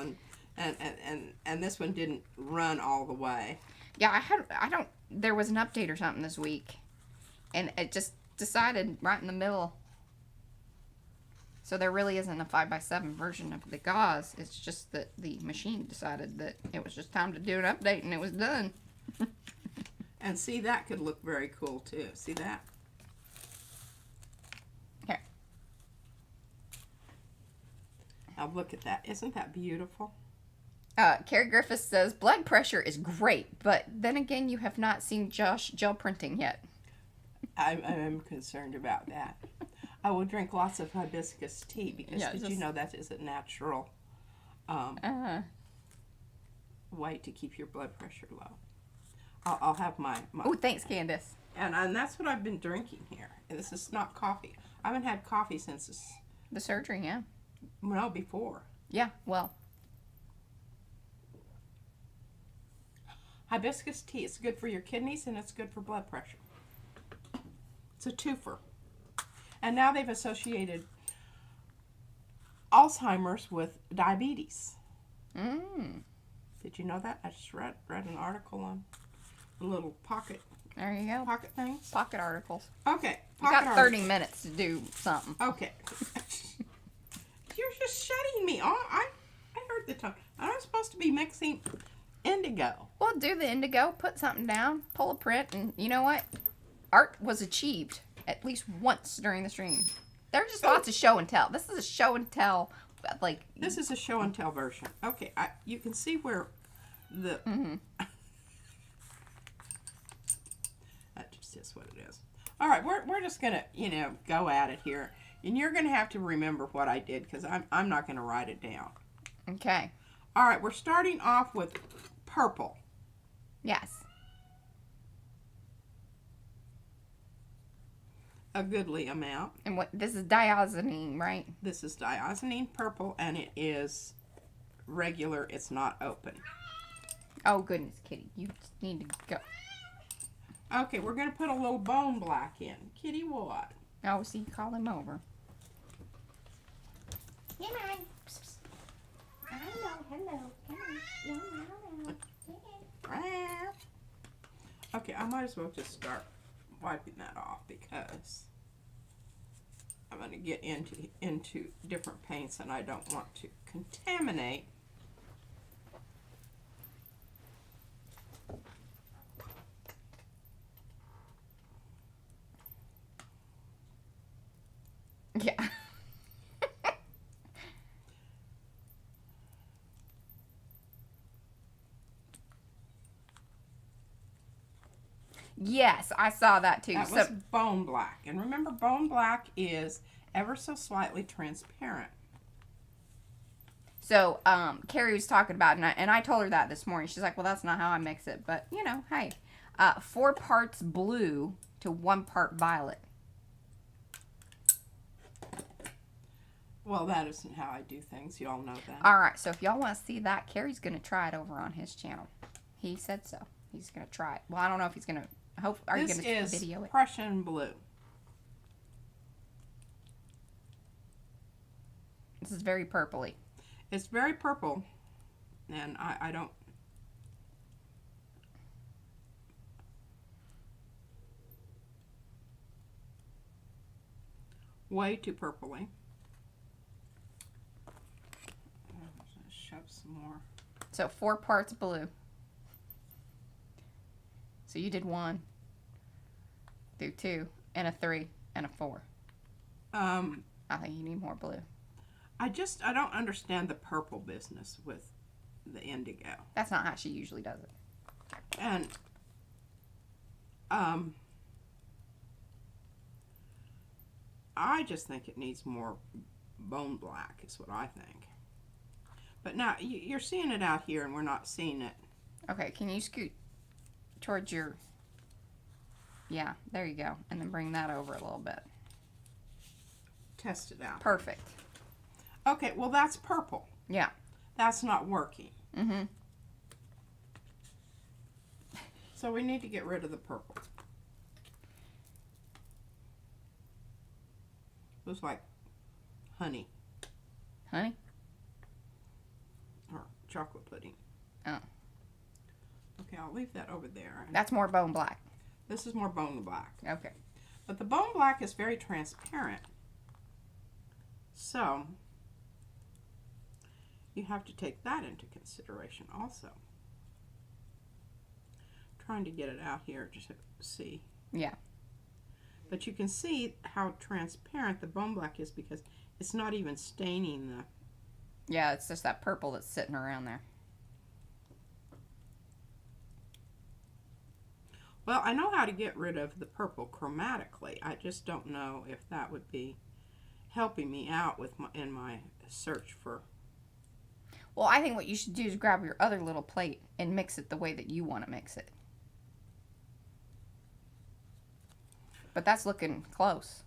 and this one didn't run all the way. Yeah, there was an update or something this week, and it just decided right in the middle. So there really isn't a 5x7 version of the gauze. It's just that the machine decided that it was just time to do an update, and it was done. And see, that could look very cool too. See that? Here. Now look at that. Isn't that beautiful? Carrie Griffiths says, blood pressure is great, but then again, you have not seen Josh gel printing yet. I'm concerned about that. I will drink lots of hibiscus tea because did you know that is a natural way to keep your blood pressure low. I'll have my Oh, thanks, Candace. And that's what I've been drinking here. And this is not coffee. I haven't had coffee since The surgery, yeah. No, before. Yeah, well. Hibiscus tea. It's good for your kidneys and it's good for blood pressure. It's a twofer. And now they've associated Alzheimer's with diabetes. Did you know that? I just read an article on the little pocket. There you go. Pocket things. Pocket articles. Okay. You got 30 minutes to do something. Okay. You're just shutting me off. I heard the tone. I'm supposed to be mixing indigo. Well, do the indigo. Put something down. Pull a print. And you know what? Art was achieved at least once during the stream. There are just lots of show and tell. This is a show and tell. Like This is a show and tell version. Okay. You can see where the... That just is what it is. All right. We're just going to, go at it here. And you're going to have to remember what I did because I'm not going to write it down. Okay. All right. We're starting off with purple. Yes. A goodly amount. And what this is diazonine, right? This is diazonine purple, and it is regular. It's not open. Oh, goodness, Kitty. You just need to go. Okay, we're going to put a little bone black in. Kitty, what? Oh, see, call him over. Come on. Hello. Come on. Okay, I might as well just start wiping that off because I'm going to get into different paints and I don't want to contaminate. Yeah. Yes, I saw that too. That was bone black. And remember, bone black is ever so slightly transparent. So, Carrie was talking about it, and I told her that this morning. She's like, well, that's not how I mix it. But, hey, 4 parts blue to 1 part violet. Well, that isn't how I do things. You all know that. All right, so if y'all want to see that, Carrie's going to try it over on his channel. He said so. He's going to try it. Well, I don't know if he's going to. Are you going to video it? Prussian blue. This is very purpley. It's very purple, and I don't... Way too purpley. Shove some more. So 4 parts blue. So you did 1, do 2, and a 3, and a 4. I think you need more blue. I don't understand the purple business with the indigo. That's not how she usually does it. And I just think it needs more bone black is what I think. But now you're seeing it out here and we're not seeing it. Okay, can you scoot towards your... Yeah, there you go. And then bring that over a little bit. Test it out. Perfect. Okay, well that's purple. Yeah. That's not working. Mm-hmm. So we need to get rid of the purple. Looks like honey. Honey? Or chocolate pudding. Oh. Okay, I'll leave that over there. That's more bone black. This is more bone black. Okay. But the bone black is very transparent. So, you have to take that into consideration also. Trying to get it out here just to see. Yeah. But you can see how transparent the bone black is because it's not even staining the... Yeah, it's just that purple that's sitting around there. Well, I know how to get rid of the purple chromatically. I just don't know if that would be helping me out with in my search for... Well, I think what you should do is grab your other little plate and mix it the way that you want to mix it. But that's looking close.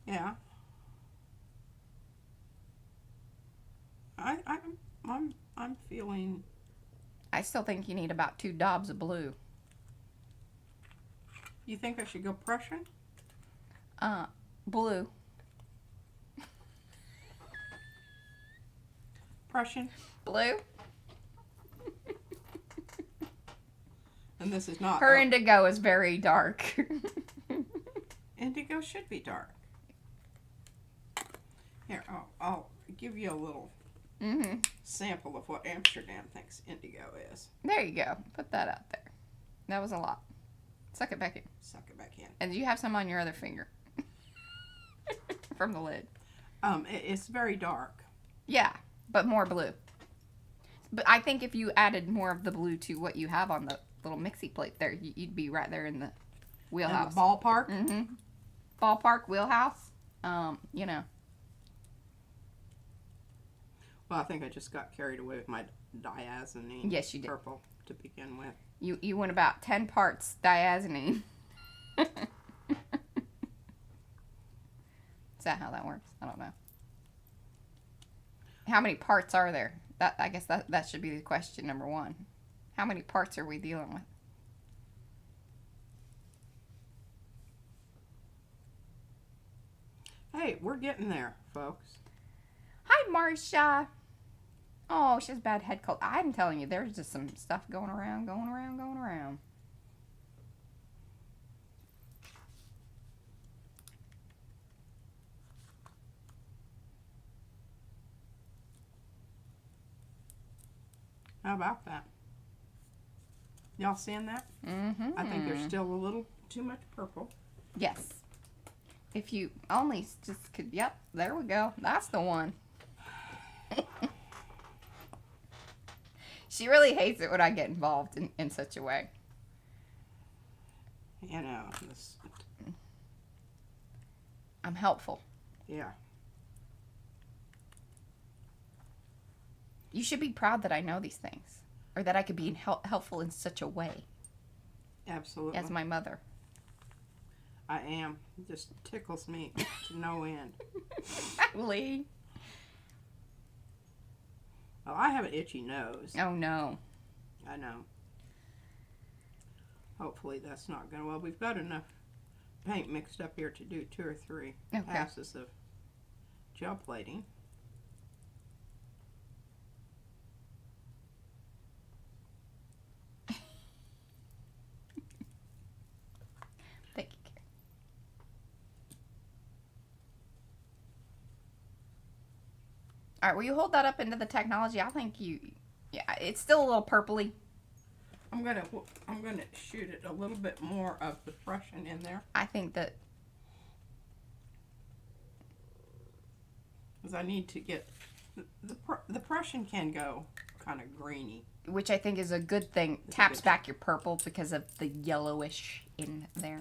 Yeah. I'm feeling... I still think you need about 2 daubs of blue. You think I should go Prussian? Blue. Prussian? Blue. And this is not... Her indigo is very dark. Indigo should be dark. Here, I'll give you a little sample of what Amsterdam thinks indigo is. There you go. Put that out there. That was a lot. Suck it back in. Suck it back in. And you have some on your other finger. From the lid. It's very dark. Yeah, but more blue. But I think if you added more of the blue to what you have on the little mixie plate there, you'd be right there in the wheelhouse. In the ballpark? Mm-hmm. Ballpark, wheelhouse. You know. Well, I think I just got carried away with my diazonine. Yes, you did. Purple to begin with. You went about 10 parts diazonine. Is that how that works? I don't know. How many parts are there? I guess that should be the question number one. How many parts are we dealing with? Hey, we're getting there, folks. Hi, Marcia. Oh, she has bad head cold. I'm telling you, there's just some stuff going around. How about that? Y'all seeing that? Mm-hmm. I think there's still a little too much purple. Yes. If you only just could, yep, there we go. That's the one. She really hates it when I get involved in such a way. You know, this, I'm helpful. yeah. You should be proud that I know these things. Or that I could be helpful in such a way. Absolutely. As my mother. I am. It just tickles me to no end. Lee. Oh, I have an itchy nose. Oh, no. I know. Hopefully that's not going to... Well, we've got enough paint mixed up here to do 2 or 3 passes of gel plating. Thank you, Carrie. All right, will you hold that up into the technology? I think you... Yeah, it's still a little purpley. I'm gonna shoot it a little bit more of the Prussian in there. I think that... Because I need to get... The Prussian can go kind of greeny. Which I think is a good thing. It's Taps back your purple because of the yellowish in there.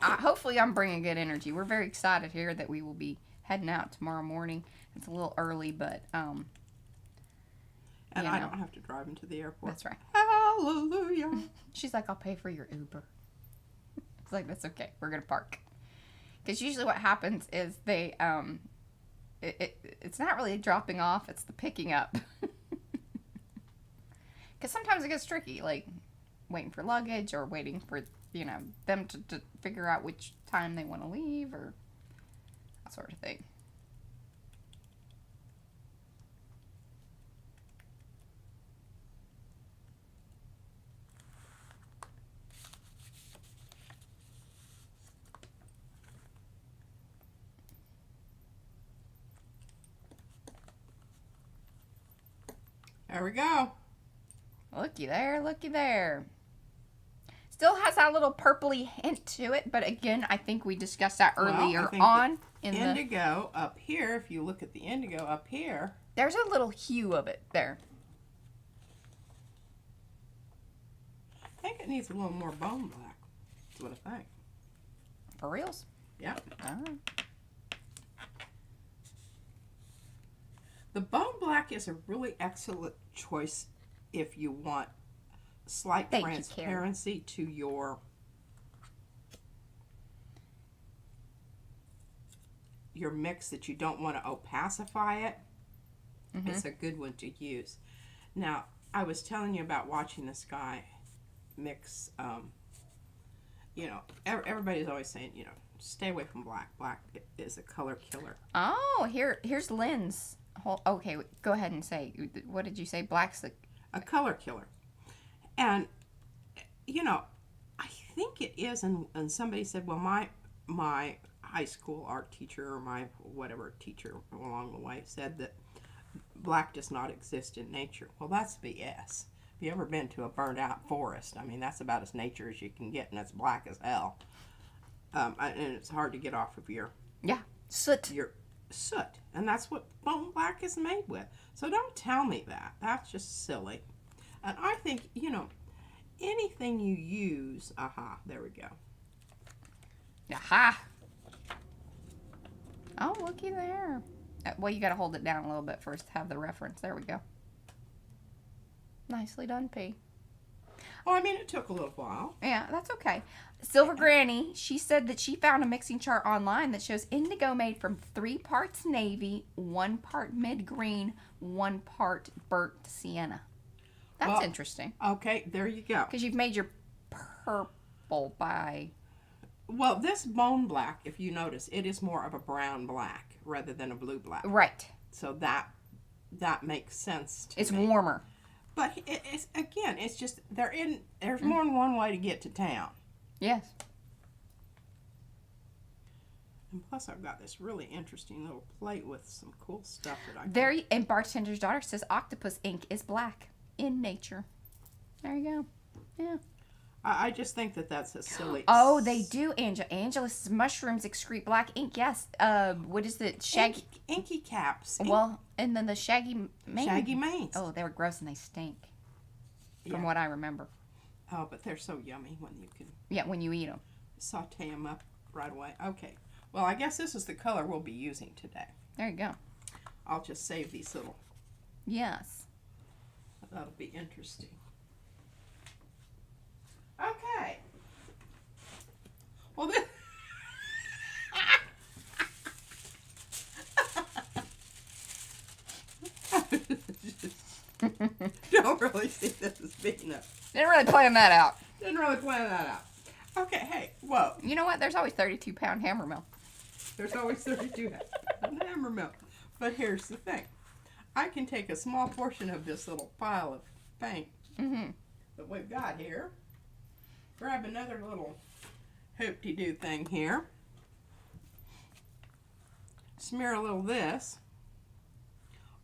Hopefully I'm bringing good energy. We're very excited here that we will be heading out tomorrow morning. It's a little early, but and I don't have to drive into the airport. That's right. Hallelujah. She's like, I'll pay for your Uber. It's like, that's okay. We're gonna park. Because usually what happens is they it's not really dropping off. It's the picking up. Because sometimes it gets tricky, like waiting for luggage or waiting for them to figure out which time they want to leave or that sort of thing. There we go. Looky there, looky there. Still has that little purpley hint to it, but again, I think we discussed that earlier on. In indigo up here, if you look at the indigo up here. There's a little hue of it there. I think it needs a little more bone black. That's what I think. For reals? Yeah. Alright. The bone black is a really excellent choice if you want slight transparency to your your mix that you don't want to opacify it, it's a good one to use. Now, I was telling you about watching this guy mix, you know, everybody's always saying, you know, stay away from black. Black is a color killer. Oh, here's Lynn's. Okay, go ahead and say, what did you say? Black's a color killer. And, you know, I think it is, and somebody said, well, my high school art teacher or my whatever teacher along the way said that black does not exist in nature. Well, that's BS. Have you ever been to a burned out forest? I mean, that's about as nature as you can get, and it's black as hell. And it's hard to get off of your soot. Your soot, and that's what bone black is made with. So don't tell me that. That's just silly. And I think, you know, anything you use, there we go. Aha! Oh, looky there. Well, you got to hold it down a little bit first to have the reference. There we go. Nicely done, P. Oh, I mean, it took a little while. Yeah, that's okay. Silver Granny, she said that she found a mixing chart online that shows indigo made from 3 parts navy, 1 part mid-green, 1 part burnt sienna. That's interesting. Okay, there you go. Because you've made your purple by... Well, this bone black, if you notice, it is more of a brown black rather than a blue black. Right. So that makes sense to It's me. warmer. But it's again, it's just there's more than one way to get to town. Yes. And plus, I've got this really interesting little plate with some cool stuff that I can... There, and Bartender's Daughter says octopus ink is black in nature. There you go. Yeah. I just think that that's a silly... Oh, they do, Angela. Angela says mushrooms excrete black ink. Yes. What is it? Shaggy... Inky caps. Well, and then the shaggy mane. Shaggy manes. Oh, they were gross and they stink. From what I remember. Oh, but they're so yummy when you can... Yeah, when you eat them. Saute them up right away. Okay. Well, I guess this is the color we'll be using today. There you go. I'll just save these little... Yes. That'll be interesting. Okay. Well, this... Don't really see this as being a... Didn't really plan that out. Didn't really plan that out. Okay, hey, whoa. You know what? There's always 32-pound hammer mill. There's always 32 hammer mill. But here's the thing. I can take a small portion of this little pile of paint that we've got here, grab another little hoop-de-doo thing here, smear a little of this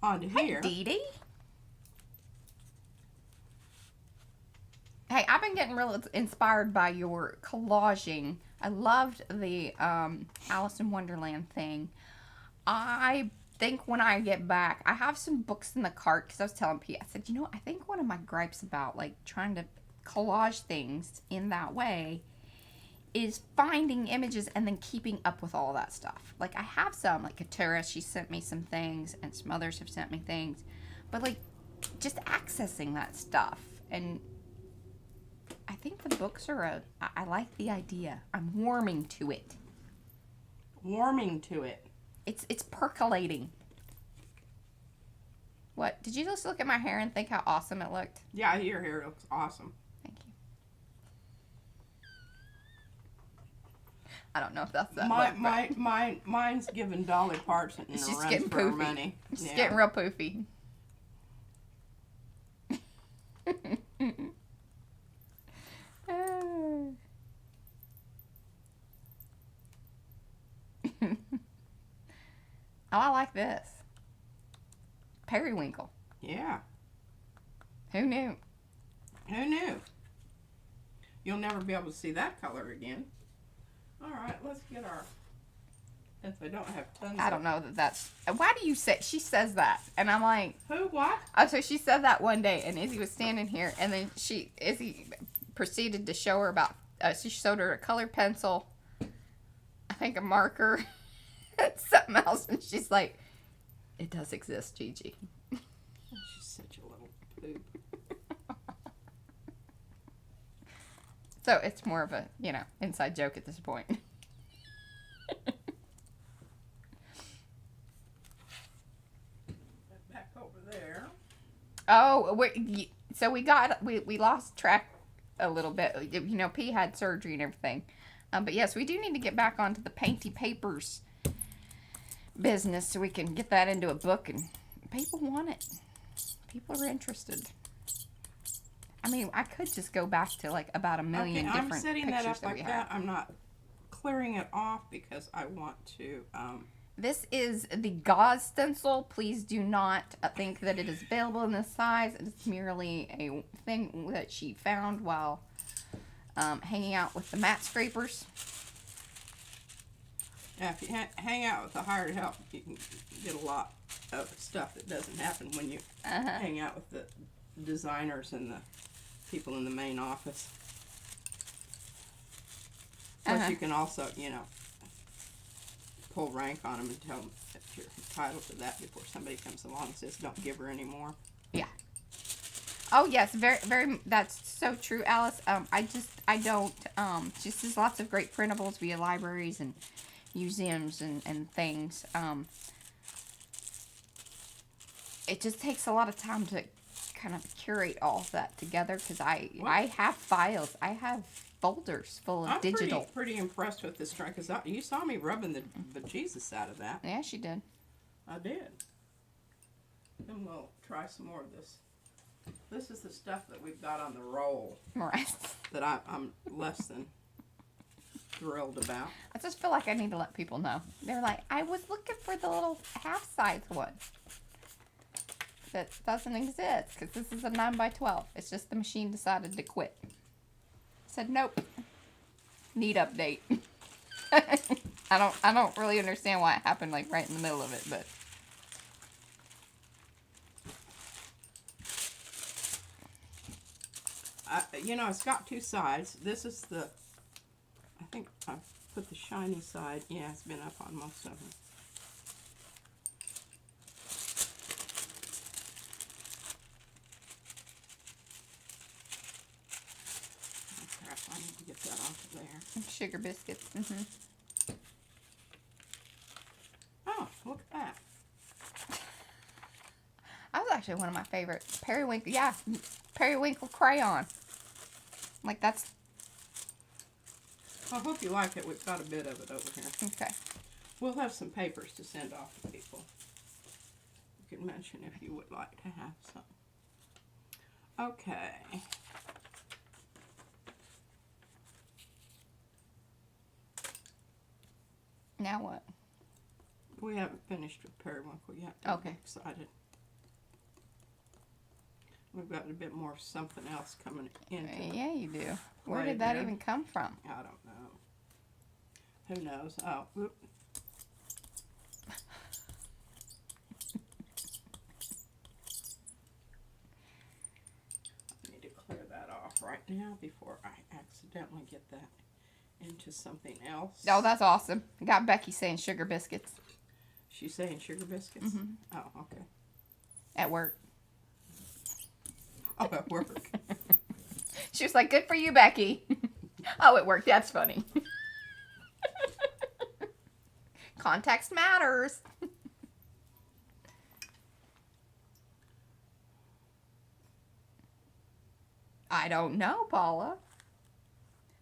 onto here. Dee Dee. Hey, I've been getting really inspired by your collaging. I loved the Alice in Wonderland thing. I think when I get back, I have some books in the cart because I was telling Pete, I said, you know, I think one of my gripes about like trying to collage things in that way is finding images and then keeping up with all that stuff. Like I have some, like Katura, she sent me some things and some others have sent me things, but like just accessing that stuff. And I think the books are I like the idea. I'm warming to it. Warming to it. It's percolating. What? Did you just look at my hair and think how awesome it looked? Yeah, your hair looks awesome. Thank you. I don't know if that's that. Mine's giving Dolly Parton It's a just run getting for her poofy. money. It's just Yeah. getting real poofy. Oh, I like this. Periwinkle. Yeah. Who knew? Who knew? You'll never be able to see that color again. All right, let's get our... Since I don't have tons I don't know that's... Why do you say... She says that. And I'm like... Who, what? Oh, so she said that one day, and Izzy was standing here, and then Izzy proceeded to show her about... she showed her a colored pencil, I think a marker, and something else, and she's like, it does exist, Gigi. She's such a little poop. So it's more of a, inside joke at this point. Oh, so we lost track a little bit. You know, P had surgery and everything. But yes, we do need to get back onto the painty papers business so we can get that into a book, and people want it. People are interested. I mean, I could just go back to like about a million different pictures. I'm setting that up like we that. have. I'm not clearing it off because I want to. This is the gauze stencil. Please do not think that it is available in this size. It's merely a thing that she found while hanging out with the mat scrapers. Yeah, if you hang out with the hired help, you can get a lot of stuff that doesn't happen when you hang out with the designers and the people in the main office. Of course, you can also, you know, pull rank on them and tell them that you're entitled to that before somebody comes along and says, don't give her any more. Yeah. Oh, yes. Very, very, that's so true, Alice. I don't, she says lots of great printables via libraries and museums and things. It just takes a lot of time to kind of curate all of that together because I have files. I have folders full of digital. I'm pretty impressed with this try because you saw me rubbing the bejesus out of that. Yeah, she did. I did. Then we'll try some more of this. This is the stuff that we've got on the roll. Right. That I'm less than thrilled about. I just feel like I need to let people know. They're like, I was looking for the little half-size one. That doesn't exist because this is a 9x12. It's just the machine decided to quit. Said nope. Need update. I don't really understand why it happened like right in the middle of it, but you know, it's got two sides. This is the, I think I put the shiny side. Yeah, it's been up on most of them. I need to get that off of there. Sugar biscuits. Oh, look at that. That was actually one of my favorites. Periwinkle. Yeah, periwinkle crayon. Like that's. I hope you like it. We've got a bit of it over here. Okay. We'll have some papers to send off to people. You can mention if you would like to have some. Okay. Now what? We haven't finished with periwinkle yet. Don't Okay. get excited. We've got a bit more of something else coming into. Yeah, you do. Where Right did that there. even come from? I don't know. Who knows? Oh, whoop. I need to clear that off right now before I accidentally get that into something else. Oh, that's awesome. I got Becky saying sugar biscuits. She's saying sugar biscuits? Oh, okay. At work. Oh, at work. She was like, good for you, Becky. Oh, it worked. That's funny. Context matters. I don't know, Paula.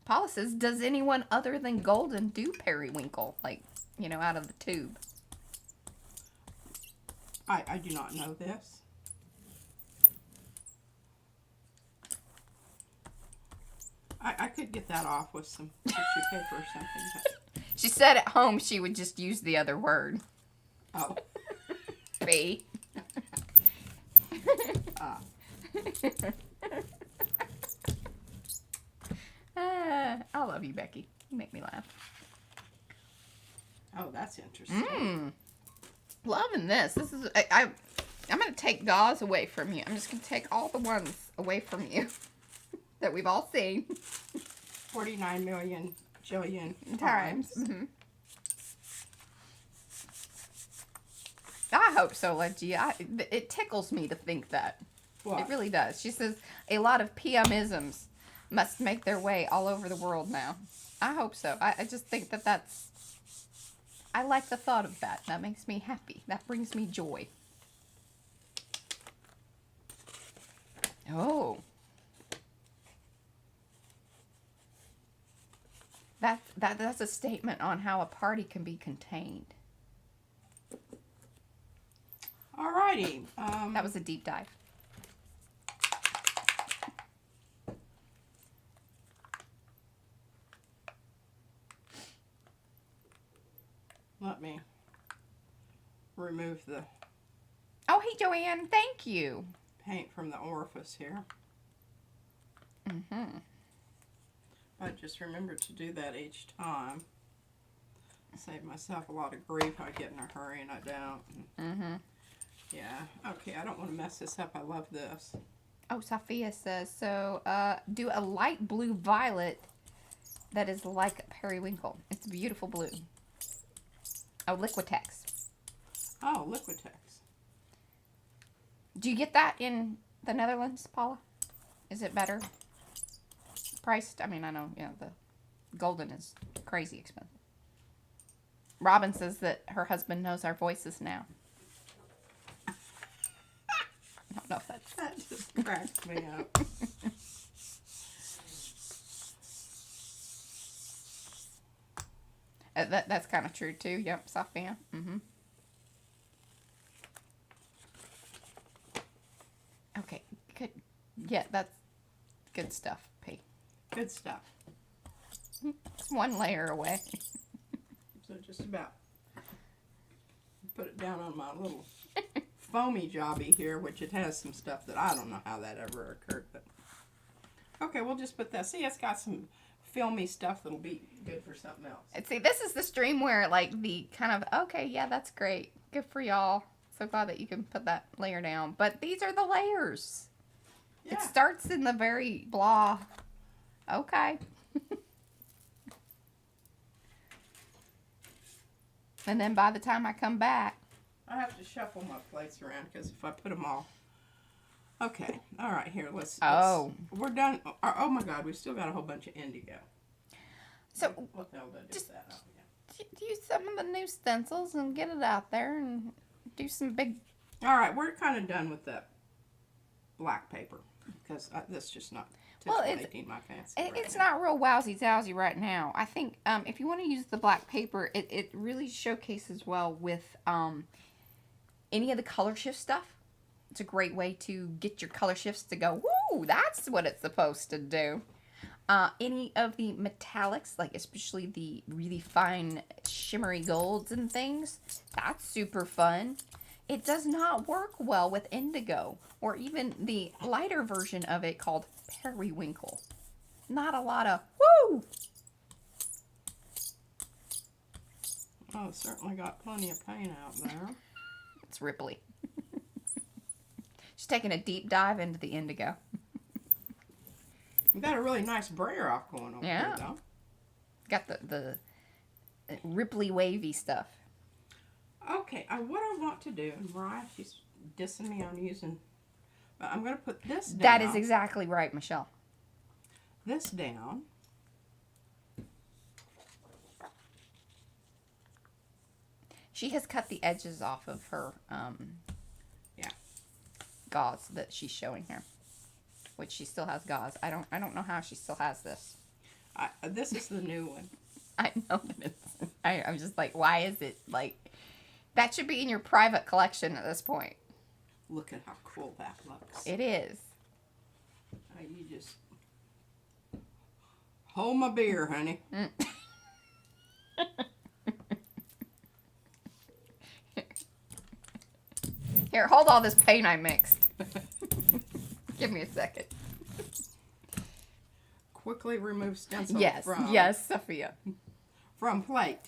Paula says, does anyone other than Golden do periwinkle? Like, you know, out of the tube. I do not know this. I could get that off with some tissue paper or something. But... She said at home she would just use the other word. Oh. B. I love you, Becky. You make me laugh. Oh, that's interesting. Loving this. This is I'm going to take gauze away from you. I'm just going to take all the ones away from you that we've all seen. 49 million jillion times. I hope so, Leggy. It tickles me to think that. What? It really does. She says a lot of PMisms must make their way all over the world now. I hope so. I just think that that's... I like the thought of that. That makes me happy. That brings me joy. Oh. That's a statement on how a party can be contained. Alrighty. That was a deep dive. Let me remove the Oh, hey, Joanne. Thank you. paint from the orifice here. Mm-hmm. I just remember to do that each time. Save myself a lot of grief. I get in a hurry and I don't. Mm-hmm. Yeah. Okay, I don't want to mess this up. I love this. Oh, Sophia says, so do a light blue violet that is like periwinkle. It's beautiful blue. Oh, Liquitex. Oh, Liquitex. Do you get that in the Netherlands, Paula? Is it better priced? I mean, I know, you know, the golden is crazy expensive. Robin says that her husband knows our voices now. I don't know if that's... That just cracked me up. That's kind of true, too. Yep, Sophia. Mm-hmm. Okay, good. Yeah, that's good stuff, P. Good stuff. It's one layer away. So just about put it down on my little foamy jobby here, which it has some stuff that I don't know how that ever occurred. But okay, we'll just put that. See, it's got some filmy stuff that'll be good for something else. And see, this is the stream where, like, the kind of, okay, yeah, that's great. Good for y'all. So glad that you can put that layer down. But these are the layers. Yeah. It starts in the very blah. Okay. And then by the time I come back, I have to shuffle my plates around because if I put them all. Okay, all right, here, let's. We're done. Oh my God, we've still got a whole bunch of indigo. so What the hell did I do just- with that? Oh, yeah. use some of the new stencils and get it out there and do some big... All right, we're kind of done with that black paper because that's just not Well, titillating my fancy. It's not real wowsy-zowsy right now. I think if you want to use the black paper, it really showcases well with any of the color shift stuff. It's a great way to get your color shifts to go, woo, that's what it's supposed to do. Any of the metallics, like especially the really fine shimmery golds and things, that's super fun. It does not work well with indigo or even the lighter version of it called periwinkle. Not a lot of woo. Oh, it's certainly got plenty of paint out there. It's Ripley. She's taking a deep dive into the indigo. We got a really nice brayer off going on Yeah. here, though. Got the Ripley wavy stuff. Okay, what I want to do, and Mariah, she's dissing me on using, but I'm going to put this down. That is exactly right, Michelle. This down. She has cut the edges off of her Yeah. gauze that she's showing here, which she still has gauze. I don't know how she still has this. This is the new one. I know that it's. I'm just like, why is it like? That should be in your private collection at this point. Look at how cool that looks. It is. You just hold my beer, honey. Here, hold all this paint I mixed. Give me a second. Quickly remove stencil Yes, from yes, Sophia. from plate.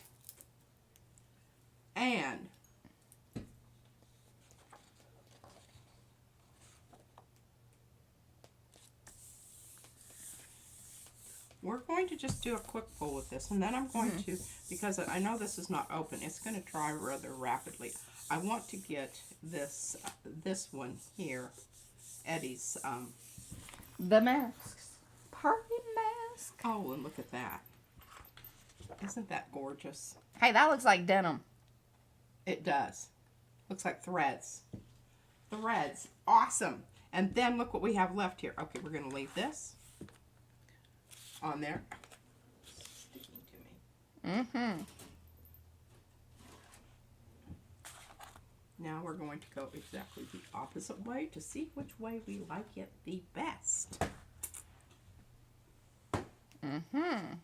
And we're going to just do a quick pull with this, and then I'm going to, because I know this is not open, it's going to dry rather rapidly. I want to get this this one here, Eddie's. The masks. Party mask. Oh, and look at that! Isn't that gorgeous? Hey, that looks like denim. It does. Looks like threads. Threads, awesome. And then look what we have left here. Okay, we're going to leave this on there. Sticking to me. Mm-hmm. Now we're going to go exactly the opposite way to see which way we like it the best. Mm-hmm.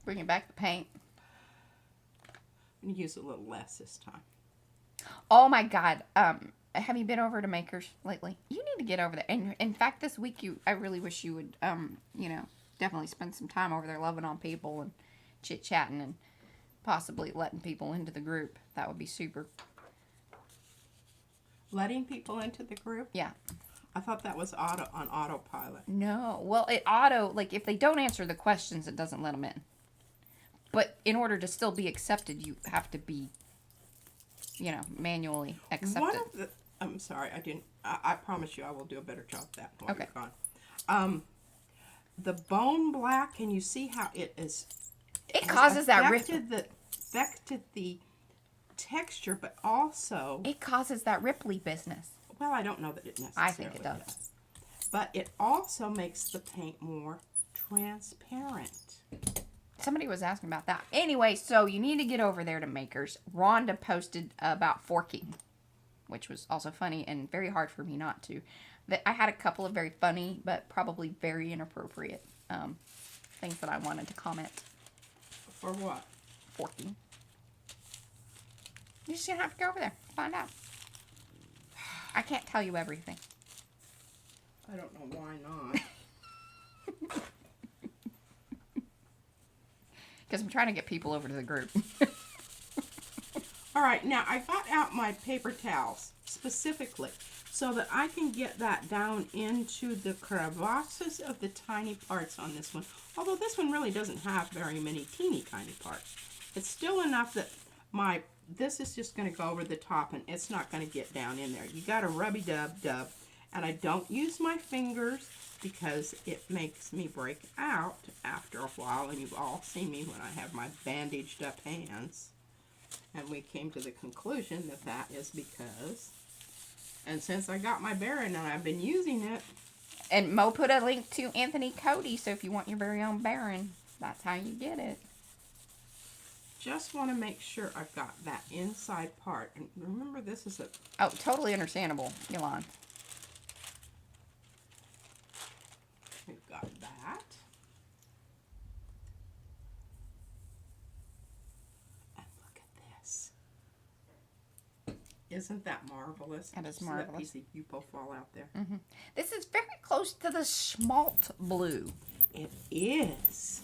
Bringing back the paint. I'm going to use a little less this time. Oh my God. Have you been over to Makers lately? You need to get over there. And in fact, this week I really wish you would, you know, definitely spend some time over there loving on people and chit-chatting and possibly letting people into the group. That would be super. Letting people into the group? Yeah. I thought that was on autopilot. No. Well, like, if they don't answer the questions, it doesn't let them in. But in order to still be accepted, you have to be, you know, manually accepted. One of the, I'm sorry, I promise you I will do a better job of that while Okay. you're gone. The bone black, can you see how it is? It causes that affected the texture, but also, It causes that Ripley business. well, I don't know that it necessarily I think it does. But it also makes the paint more transparent. Somebody was asking about that. Anyway, so you need to get over there to Makers. Rhonda posted about forking, which was also funny and very hard for me not to. I had a couple of very funny, but probably very inappropriate things that I wanted to comment. For what? Forking. You're just going to have to go over there and find out. I can't tell you everything. I don't know why not. Because I'm trying to get people over to the group. All right, now I got out my paper towels specifically so that I can get that down into the crevasses of the tiny parts on this one. Although this one really doesn't have very many teeny tiny parts. It's still enough that this is just going to go over the top and it's not going to get down in there. You got to rubby-dub-dub. And I don't use my fingers because it makes me break out after a while. And you've all seen me when I have my bandaged up hands. And we came to the conclusion that that is because, and since I got my Baron and I've been using it. And Mo put a link to Anthony Cody, so if you want your very own Baron, that's how you get it. Just want to make sure I've got that inside part. And remember, this is a... Oh, totally understandable, Yolanda. We've got that. And look at this. Isn't that marvelous? That is See marvelous. that piece of Yupo fall out there? Mm-hmm. This is very close to the schmaltz blue. It is.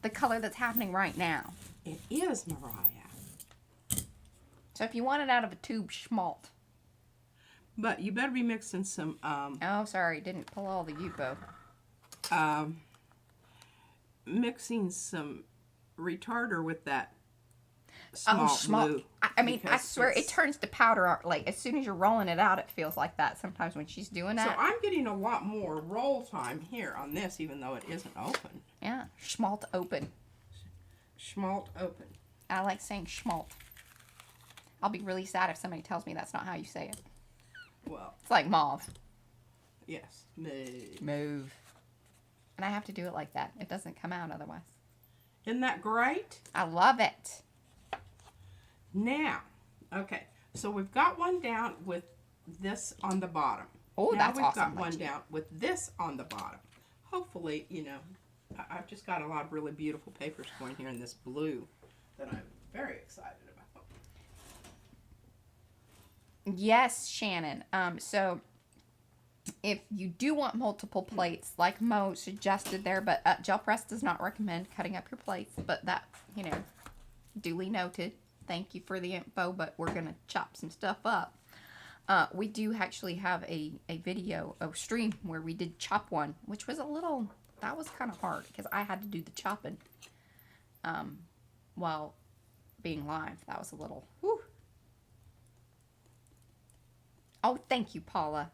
The color that's happening right now. It is, Mariah. So if you want it out of a tube schmaltz. But you better be mixing some, Oh, sorry. Didn't pull all the Yupo. mixing some retarder with that small schmaltz. blue. I mean, I because swear, it it's- turns to powder. Like, as soon as you're rolling it out, it feels like that sometimes when she's doing So that. I'm getting a lot more roll time here on this, even though it isn't open. Yeah, schmaltz open. Schmalt open. I like saying schmaltz. I'll be really sad if somebody tells me that's not how you say it. Well, It's like mauve. yes. Move. Mauve. And I have to do it like that. It doesn't come out otherwise. Isn't that great? I love it. Now, okay, so we've got one down with this on the bottom. Oh, Now that's we've awesome, got one Lindsay. down with this on the bottom. Hopefully, you know, I've just got a lot of really beautiful papers going here in this blue that I'm very excited about. Yes, Shannon. So if you do want multiple plates, like Mo suggested there, but Gel Press does not recommend cutting up your plates, but that, you know, duly noted. Thank you for the info, but we're going to chop some stuff up. We do actually have a video, a stream, where we did chop one, which was that was kind of hard, because I had to do the chopping while being live. That was a little, whew. Oh, thank you, Paula.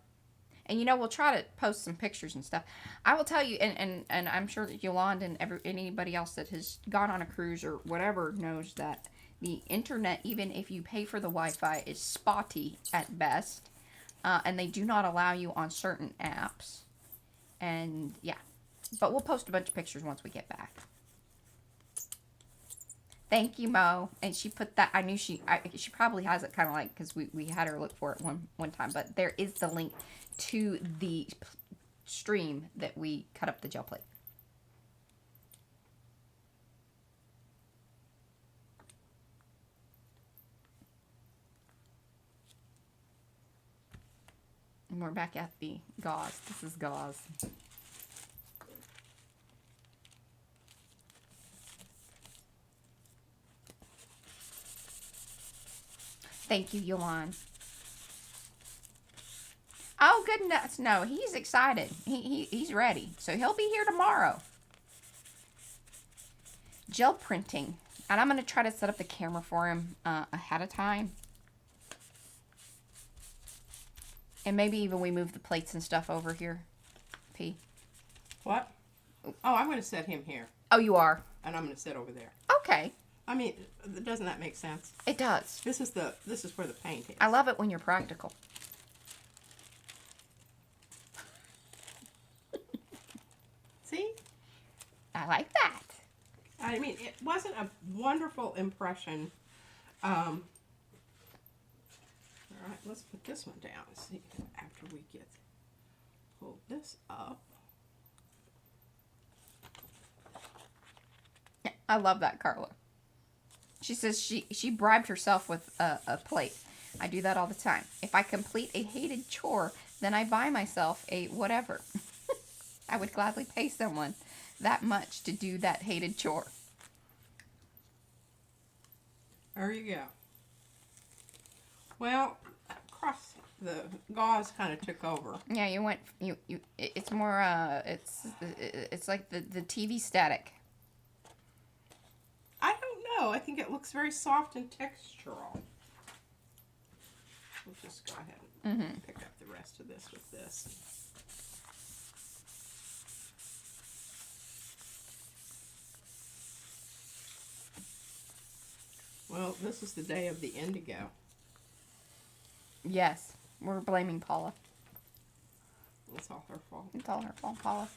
And, you know, we'll try to post some pictures and stuff. I will tell you, and I'm sure that Yolanda and anybody else that has gone on a cruise or whatever knows that the internet, even if you pay for the Wi-Fi, is spotty at best. and they do not allow you on certain apps. And yeah, but we'll post a bunch of pictures once we get back. Thank you, Mo. And she put that, I knew she probably has it kind of like, because we had her look for it one time, but there is the link to the stream that we cut up the gel plate. And we're back at the gauze. This is gauze. Thank you, Yolan. Oh, goodness. No, he's excited. He's ready. So he'll be here tomorrow. Gel printing. And I'm going to try to set up the camera for him ahead of time. And maybe even we move the plates and stuff over here. P. What? Oh, I'm going to set him here. Oh, you are? And I'm going to sit over there. Okay. I mean, doesn't that make sense? It does. This is where the paint is. I love it when you're practical. See? I like that. I mean, it wasn't a wonderful impression. All right, let's put this one down and see after we pull this up. I love that, Carla. She says she bribed herself with a plate. I do that all the time. If I complete a hated chore, then I buy myself a whatever. I would gladly pay someone that much to do that hated chore. There you go. Well, across the gauze kind of took over. Yeah, you went. It's more. It's like the TV static. I don't know. I think it looks very soft and textural. We'll just go ahead and pick up the rest of this with this. Well, this is the day of the Indigo. Yes, we're blaming Paula. It's all her fault. It's all her fault, Paula.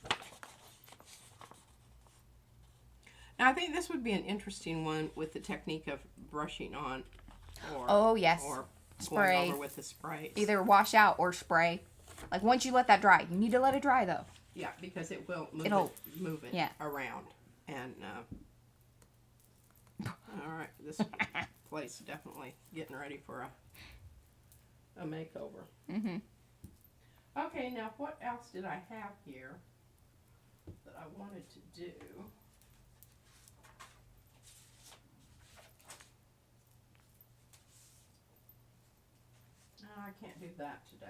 Now, I think this would be an interesting one with the technique of brushing on, or Oh, yes. or Spray. going over with the sprays. Either wash out or spray. Like once you let that dry, you need to let it dry though. Yeah, because it will move It'll- it yeah. around. And all right, this place is definitely getting ready for a makeover. Okay, now what else did I have here that I wanted to do? No, I can't do that today.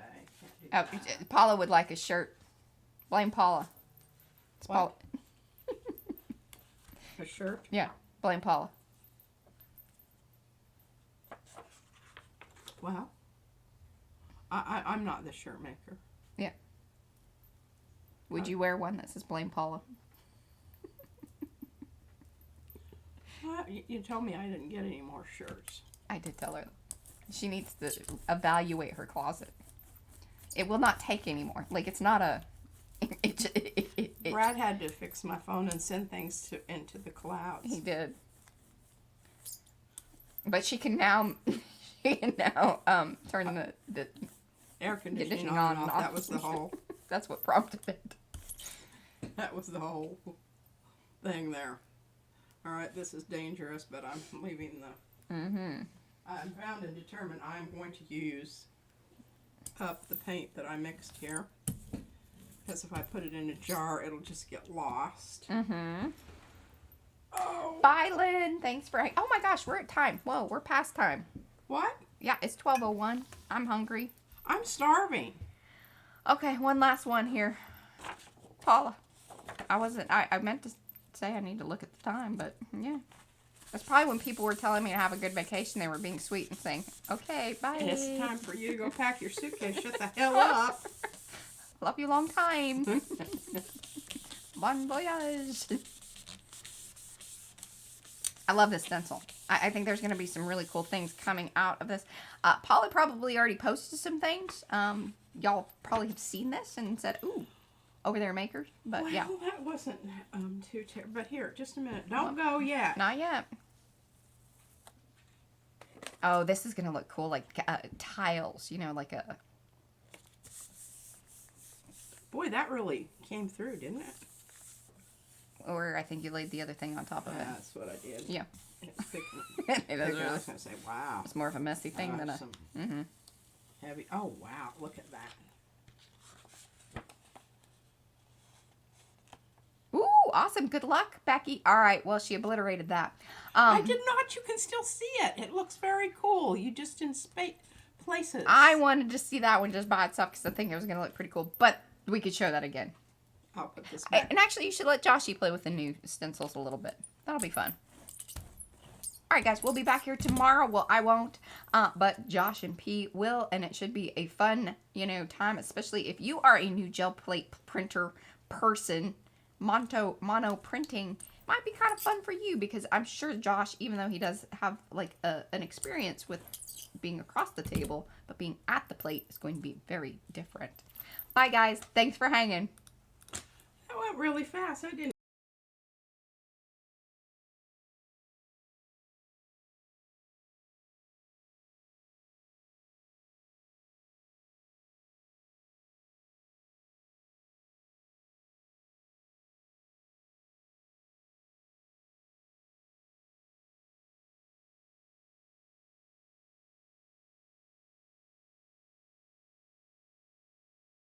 Can't do that. Paula would like a shirt. Blame Paula. It's Paula. What? A shirt? Yeah, blame Paula. Well, I'm not the shirt maker. Yeah. Would you wear one that says blame Paula? Well, you told me I didn't get any more shirts. I did tell her. She needs to evaluate her closet. It will not take anymore. Like, it's not a... Brad had to fix my phone and send things into the clouds. He did. But she can now... turn the air conditioning conditioning on on and and off. off. That was the whole... That's what prompted it. That was the whole thing there. All right, this is dangerous, but I'm leaving the... I'm bound and determined I'm going to use up the paint that I mixed here. Because if I put it in a jar, it'll just get lost. Oh! Bye, Lynn. Thanks for... Oh my gosh, we're at time. Whoa, we're past time. What? Yeah, it's 12:01. I'm hungry. I'm starving. Okay, one last one here. Paula. I meant to say I need to look at the time, but yeah. That's probably when people were telling me to have a good vacation, they were being sweet and saying, okay, bye. It's time for you to go pack your suitcase. Shut the hell up. Love you long time. Bon voyage. I love this stencil. I think there's going to be some really cool things coming out of this. Polly probably already posted some things. Y'all probably have seen this and said, ooh, over there, makers. But well, yeah. that wasn't too terrible. But here, just a minute. Don't go yet. Not yet. Oh, this is going to look cool, like tiles, you know, like a... Boy, that really came through, didn't it? Or I think you laid the other thing on top of it. That's what I did. Yeah. It's thick. It is I really- was going to say, wow. It's more of a messy thing than a... Some Mm-hmm. heavy. Oh, wow. Look at that. Ooh, awesome. Good luck, Becky. All right. Well, she obliterated that. I did not. You can still see it. It looks very cool. You just in places. I wanted to see that one just by itself because I think it was going to look pretty cool. But we could show that again. I'll put this back. And actually, you should let Joshy play with the new stencils a little bit. That'll be fun. All right, guys. We'll be back here tomorrow. Well, I won't. But Josh and P will. And it should be a fun, you know, time. Especially if you are a new gel plate printer person. Mono printing might be kind of fun for you because I'm sure Josh, even though he does have like an experience with being across the table, but being at the plate is going to be very different. Bye guys, thanks for hanging. That went really fast. I didn't